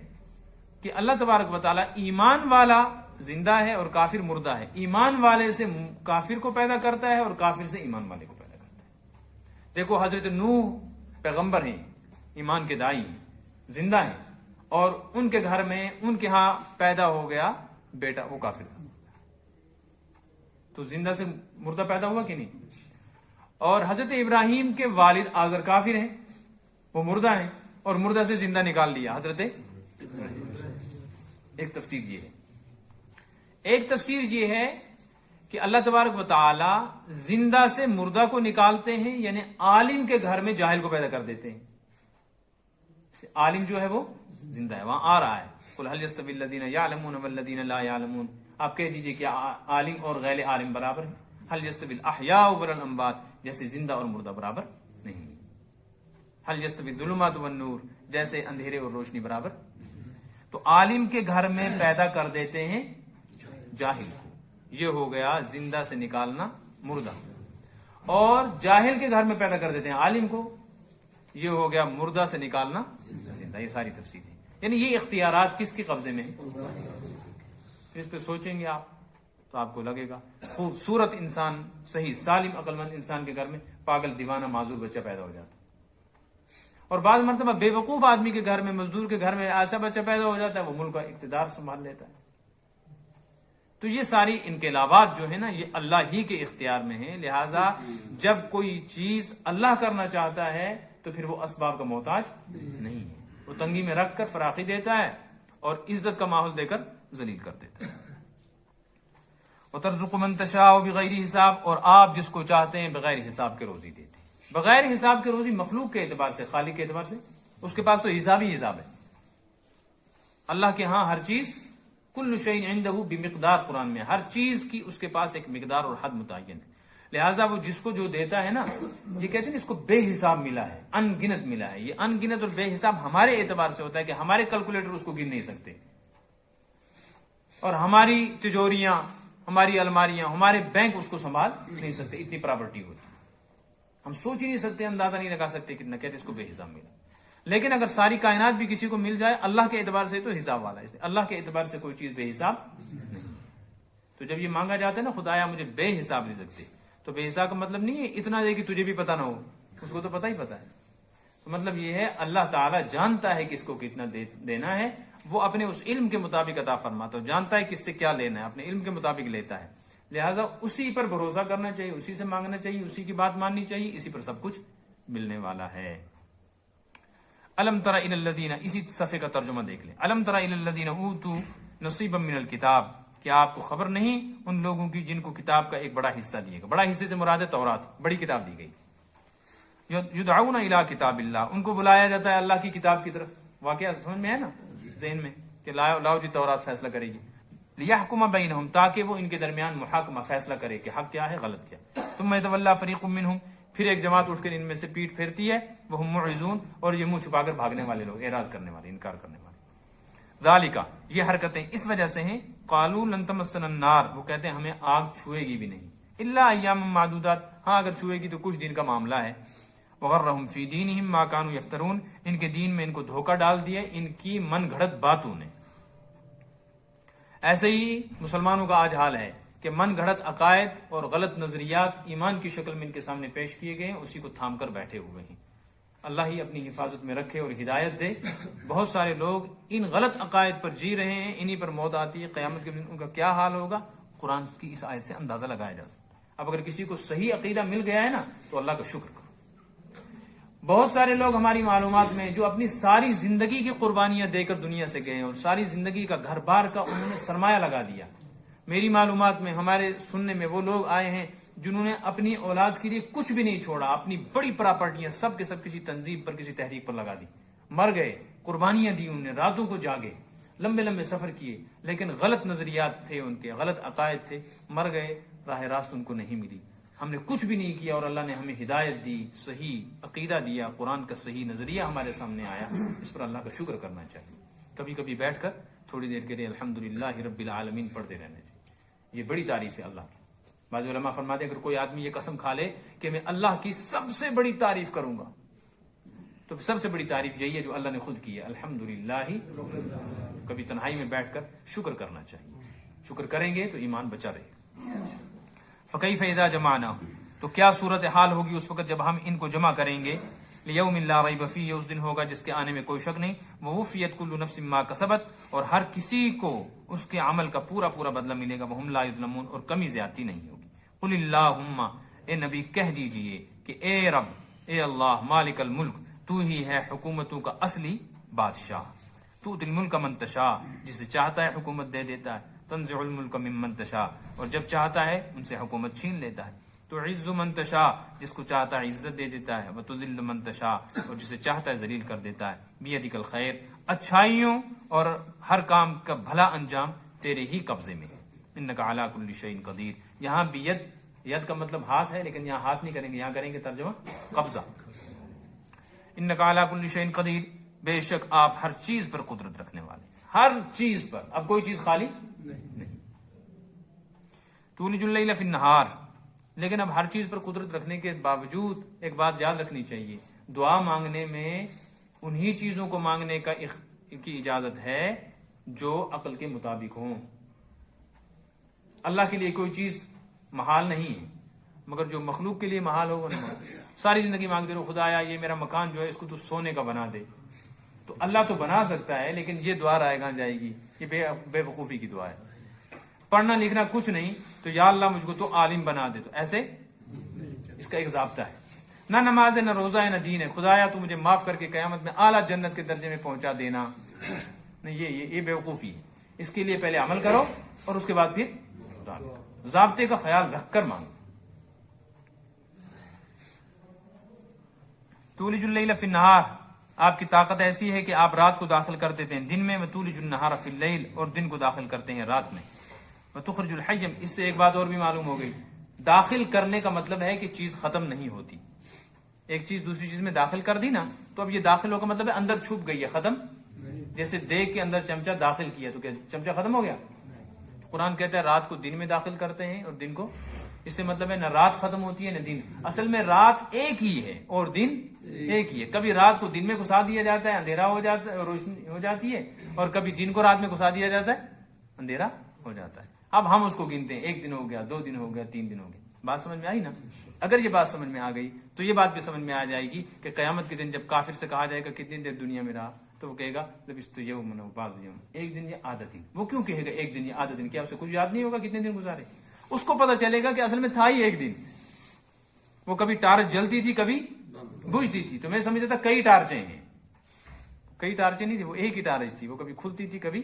کہ اللہ تبارک و تعالیٰ ایمان والا زندہ ہے اور کافر مردہ ہے، ایمان والے سے کافر کو پیدا کرتا ہے اور کافر سے ایمان والے کو پیدا کرتا ہے۔ دیکھو حضرت نوح پیغمبر ہیں، ایمان کے دائی ہیں، زندہ ہیں، اور ان کے گھر میں ان کے ہاں پیدا ہو گیا بیٹا، وہ کافر تھا، تو زندہ سے مردہ پیدا ہوا کہ نہیں؟ اور حضرت ابراہیم کے والد آزر کافر ہیں، وہ مردہ ہیں، اور مردہ سے زندہ نکال دیا حضرت ابراہیم۔ ایک تفسیر یہ ہے. ایک تفسیر یہ ہے کہ اللہ تبارک و تعالی زندہ سے مردہ کو نکالتے ہیں، یعنی عالم کے گھر میں جاہل کو پیدا کر دیتے ہیں. عالم جو ہے وہ زندہ ہے، وہاں آ رہا ہے قل هل يستوي الذين يعلمون والذين لا يعلمون. آپ کہہ دیجئے کہ عالم اور غیر عالم برابر ہیں. هل يستوي الاحياء والاموات، جیسے زندہ اور مردہ برابر نہیں. هل يستوي الظلمات والنور، جیسے اندھیرے اور روشنی برابر. تو عالم کے گھر میں پیدا کر دیتے ہیں جاہل کو، یہ ہو گیا زندہ سے نکالنا مردہ. اور جاہل کے گھر میں پیدا کر دیتے ہیں عالم کو، یہ ہو گیا مردہ سے نکالنا زندہ. یہ ساری تفصیل ہے. یعنی یہ اختیارات کس کے قبضے میں ہیں؟ اس پہ سوچیں گے آپ تو آپ کو لگے گا خوبصورت انسان، صحیح سالم عقل مند انسان کے گھر میں پاگل دیوانہ معذور بچہ پیدا ہو جاتا ہے، اور بعض مرتبہ بے وقوف آدمی کے گھر میں، مزدور کے گھر میں ایسا بچہ پیدا ہو جاتا ہے وہ ملک کا اقتدار سنبھال لیتا ہے. تو یہ ساری انقلابات جو ہے نا، یہ اللہ ہی کے اختیار میں ہیں. لہٰذا جب کوئی چیز اللہ کرنا چاہتا ہے تو پھر وہ اسباب کا محتاج نہیں ہے. وہ تنگی میں رکھ کر فراخی دیتا ہے اور عزت کا ماحول دے کر ذلیل کر دیتا ہے. وَتَرْزُقُ مَن تَشَاءُ بِغَيْرِ حساب، اور آپ جس کو چاہتے ہیں بغیر حساب کے روزی دیتے ہیں. بغیر حساب کے روزی مخلوق کے اعتبار سے، خالق کے اعتبار سے اس کے پاس تو حساب ہی حساب ہے. اللہ کے ہاں ہر چیز کل شیء عنده بمقدار، قرآن میں ہر چیز کی اس کے پاس ایک مقدار اور حد متعین ہے. لہٰذا وہ جس کو جو دیتا ہے نا، یہ کہتے ہیں اس کو بے حساب ملا ہے، ان گنت ملا ہے. یہ ان گنت اور بے حساب ہمارے اعتبار سے ہوتا ہے کہ ہمارے کیلکولیٹر اس کو گن نہیں سکتے، اور ہماری تجوریاں، ہماری الماریاں، ہمارے بینک اس کو سنبھال نہیں سکتے. اتنی پراپرٹی ہوتی ہے، ہم سوچ ہی نہیں سکتے، اندازہ نہیں لگا سکتے کتنا. کہتے اس کو بے حساب ملا. لیکن اگر ساری کائنات بھی کسی کو مل جائے، اللہ کے اعتبار سے تو حساب والا ہے. اللہ کے اعتبار سے کوئی چیز بے حساب نہیں. تو جب یہ مانگا جاتا ہے نا خدایا مجھے بے حساب رزق دے، تو بے حساب کا مطلب نہیں ہے اتنا دے کہ تجھے بھی پتہ نہ ہو، اس کو تو پتہ ہی پتہ ہے. تو مطلب یہ ہے اللہ تعالیٰ جانتا ہے کس کو کتنا دینا ہے، وہ اپنے اس علم کے مطابق عطا فرماتا ہے. جانتا ہے کس سے کیا لینا ہے، اپنے علم کے مطابق لیتا ہے. لہٰذا اسی پر بھروسہ کرنا چاہیے، اسی سے مانگنا چاہیے، اسی کی بات ماننی چاہیے، اسی پر سب کچھ ملنے والا ہے. الم تر الی الذین، اسی صفحے کا ترجمہ دیکھ لیں. الم تر الی الذین اوتوا نصیبا من الکتاب، کیا آپ کو خبر نہیں ان لوگوں کی جن کو کتاب کا ایک بڑا حصہ دیا گیا. بڑا حصے سے مراد ہے تورات، بڑی کتاب دی گئی. یدعون الی کتاب اللہ، ان کو بلایا جاتا ہے اللہ کی کتاب کی طرف. واقعہ سمجھ میں ہے نا ذہن میں کہ لاؤ جی تورات فیصلہ کرے گی. لیحکم بینہم، تاکہ وہ ان کے درمیان محاکمہ فیصلہ کرے کہ حق کیا ہے غلط کیا. ثم یتولی فریق منہم، پھر ایک جماعت اٹھ کر ان میں سے پیٹ پھیرتی ہے. وہم معرضون، اور یہ منہ چھپا کر بھاگنے والے لوگ، اعراض کرنے والے، انکار کرنے والے. ذالک، یہ حرکتیں اس وجہ سے ہیں. قالوا لن تمسنا النار، وہ کہتے ہیں ہمیں آگ چھوئے گی بھی نہیں. الا ایام معدودات، ہاں اگر چھوئے گی تو کچھ دن کا معاملہ ہے. وغرہم فی دینہم ما کانوا یفترون، ان کے دین میں ان کو دھوکہ ڈال دیا ان کی من گھڑت باتوں نے. ایسے ہی مسلمانوں کا آج حال ہے کہ من گھڑت عقائد اور غلط نظریات ایمان کی شکل میں ان کے سامنے پیش کیے گئے ہیں، اسی کو تھام کر بیٹھے ہوئے ہیں. اللہ ہی اپنی حفاظت میں رکھے اور ہدایت دے. بہت سارے لوگ ان غلط عقائد پر جی رہے ہیں، انہی پر موت آتی ہے. قیامت کے دن ان کا کیا حال ہوگا قرآن کی اس آیت سے اندازہ لگایا جا سکتا ہے. اب اگر کسی کو صحیح عقیدہ مل گیا ہے نا تو اللہ کا شکر کرو. بہت سارے لوگ ہماری معلومات میں جو اپنی ساری زندگی کی قربانیاں دے کر دنیا سے گئے اور ساری زندگی کا گھر بار کا انہوں نے سرمایہ لگا دیا. میری معلومات میں، ہمارے سننے میں وہ لوگ آئے ہیں جنہوں نے اپنی اولاد کے لیے کچھ بھی نہیں چھوڑا، اپنی بڑی پراپرٹیاں سب کے سب کسی تنظیم پر، کسی تحریک پر لگا دی. مر گئے، قربانیاں دی انہوں نے، راتوں کو جاگے، لمبے لمبے سفر کیے، لیکن غلط نظریات تھے ان کے، غلط عقائد تھے. مر گئے، راہ راست ان کو نہیں ملی. ہم نے کچھ بھی نہیں کیا اور اللہ نے ہمیں ہدایت دی، صحیح عقیدہ دیا، قرآن کا صحیح نظریہ ہمارے سامنے آیا. اس پر اللہ کا شکر کرنا چاہیے. کبھی کبھی بیٹھ کر تھوڑی دیر کے لیے الحمدللہ رب العالمین پڑھتے رہنا چاہیے. یہ بڑی تعریف ہے اللہ کی. بعض علماء فرماتے ہیں اگر کوئی آدمی یہ قسم کھا لے کہ میں اللہ کی سب سے بڑی تعریف کروں گا، تو سب سے بڑی تعریف یہی ہے جو اللہ نے خود کی ہے، الحمدللہ. کبھی تنہائی میں بیٹھ کر شکر کرنا چاہیے. شکر کریں گے تو ایمان بچا رہے گا. فکیف اذا جمعناہ، تو کیا صورتحال ہوگی اس وقت جب ہم ان کو جمع کریں گے. لیوم لا ریب فیہ، اس دن ہوگا جس کے آنے میں کوئی شک نہیں. ووفیت کل نفس ما کسبت، اور ہر کسی کو اس کے عمل کا پورا پورا بدلہ ملے گا. وہم لا یظلمون، اور کمی زیادتی نہیں ہوگی. قل اللہم، اے نبی کہہ دیجئے کہ اے رب، اے اللہ، مالک الملک، تو ہی ہے حکومتوں کا اصلی بادشاہ، تؤتی الملک من تشاء، جسے چاہتا ہے حکومت دے دیتا ہے، تنزع الملک ممن تشاء، اور جب چاہتا ہے ان سے حکومت چھین لیتا ہے، تعز من تشاء، جس کو چاہتا ہے عزت دے دیتا ہے، وتذل من تشاء، اور جسے چاہتا ہے ذلیل کر دیتا ہے، بیدک الخیر، اچھائیوں اور ہر کام کا بھلا انجام تیرے ہی قبضے میں ہے، انک علی کل شیء قدیر۔ یہاں بید، ید کا مطلب ہاتھ ہے، لیکن یہاں ہاتھ نہیں کریں گے، یہاں کریں گے ترجمہ قبضہ۔ انک علی کل شیء قدیر، بے شک آپ ہر چیز پر قدرت رکھنے والے، ہر چیز پر، اب کوئی چیز خالی نہیں۔ تولج اللیل فی النہار، لیکن اب ہر چیز پر قدرت رکھنے کے باوجود ایک بات یاد رکھنی چاہیے، دعا مانگنے میں انہی چیزوں کو مانگنے کی اجازت ہے جو عقل کے مطابق ہوں۔ اللہ کے لیے کوئی چیز محال نہیں ہے، مگر جو مخلوق کے لیے محال ہو وہ نہیں محال۔ ساری زندگی مانگتے رہو خدایا یہ میرا مکان جو ہے اس کو تو سونے کا بنا دے، تو اللہ تو بنا سکتا ہے، لیکن یہ دعا رائے گاں جائے گی، یہ بے وقوفی کی دعا ہے۔ پڑھنا لکھنا کچھ نہیں تو یا اللہ مجھ کو تو عالم بنا دے، تو ایسے اس کا ایک ضابطہ ہے، نہ نماز ہے، نہ روزہ ہے، نہ دین ہے، خدایا تو مجھے معاف کر کے قیامت میں اعلیٰ جنت کے درجے میں پہنچا دینا، نہیں، یہ بے وقوفی ہے۔ اس کے لیے پہلے عمل کرو اور اس کے بعد پھر دعا کرو، ضابطے کا خیال رکھ کر مانگو۔ تولج اللیل فی النہار، آپ کی طاقت ایسی ہے کہ آپ رات کو داخل کر دیتے ہیں دن میں، وتولج النہار فی اللیل، اور دن کو داخل کرتے ہیں رات میں، وتخرج الحی، اس سے ایک بات اور بھی معلوم ہو گئی، داخل کرنے کا مطلب ہے کہ چیز ختم نہیں ہوتی، ایک چیز دوسری چیز میں داخل کر دی نا تو اب یہ داخل ہو کا مطلب ہے اندر چھپ گئی ہے، ختم، جیسے دیگ کے اندر چمچہ داخل کیا تو کیا چمچہ ختم ہو گیا؟ قرآن کہتا ہے رات کو دن میں داخل کرتے ہیں اور دن کو، اس سے مطلب ہے نہ رات ختم ہوتی ہے نہ دن، اصل میں رات ایک ہی ہے اور دن ایک ہی ہے، کبھی رات کو دن میں گھسا دیا جاتا ہے اندھیرا ہو جاتا ہے، روشنی ہو جاتی ہے، اور کبھی دن کو رات میں گھسا دیا جاتا ہے اندھیرا ہو جاتا ہے۔ اب ہم اس کو گنتے ہیں، ایک دن ہو گیا، 2 دن ہو گیا، 3 دن ہو گیا، بات سمجھ میں آئی نا؟ اگر یہ بات سمجھ میں آ گئی تو یہ بات بھی سمجھ میں آ جائے گی کہ قیامت کے دن جب کافر سے کہا جائے گا کتنی دیر دنیا میں رہا، تو وہ کہے گا لبثت یوما او بعض یوم، ایک دن یا آدھا دن۔ وہ کیوں کہے گا ایک دن یا آدھا دن؟ کیا اسے کچھ یاد نہیں ہوگا کتنے دن گزارے؟ اس کو پتہ چلے گا کہ اصل میں تھا ہی ایک دن، وہ کبھی ٹارچ جلتی تھی کبھی بجھتی تھی، تو میں سمجھتا تھا کئی ٹارچیں ہیں، کئی ٹارچیں نہیں تھی، وہ ایک ہی ٹارچ تھی، وہ کبھی کھلتی تھی کبھی،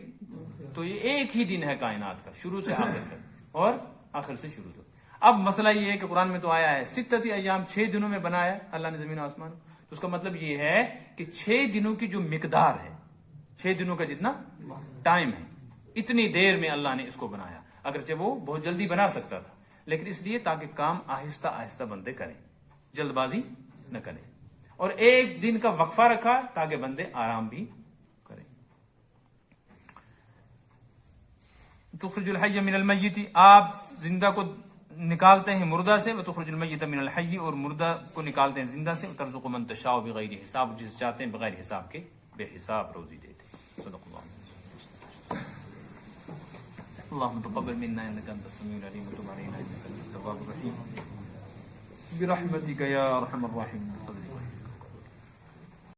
تو یہ ایک ہی دن ہے کائنات کا، شروع سے آخر تک اور آخر سے شروع تک۔ اب مسئلہ یہ ہے کہ قرآن میں تو آیا ہے 6 ایام، 6 دنوں میں بنایا اللہ نے زمین و آسمان، تو اس کا مطلب یہ ہے کہ 6 دنوں کی جو مقدار ہے، 6 دنوں کا جتنا ٹائم ہے، اتنی دیر میں اللہ نے اس کو بنایا، اگرچہ وہ بہت جلدی بنا سکتا تھا، لیکن اس لیے تاکہ کام آہستہ آہستہ بندے کریں، جلد بازی نہ کریں، اور ایک دن کا وقفہ رکھا تاکہ بندے آرام بھی کریں۔ تخرج الحی من المیت، آپ زندہ کو نکالتے ہیں مردہ سے، وتخرج المیت من الحی، اور مردہ کو نکالتے ہیں زندہ سے، وترزق من تشاء بغیر حساب، جس چاہتے ہیں بغیر حساب کے بے حساب روزی دیتے ہیں۔ صدق اللہ۔ اللهم تقبل منا انك انت السميع العليم وتب علينا انك انت التواب الرحيم برحمتك يا ارحم الراحمين۔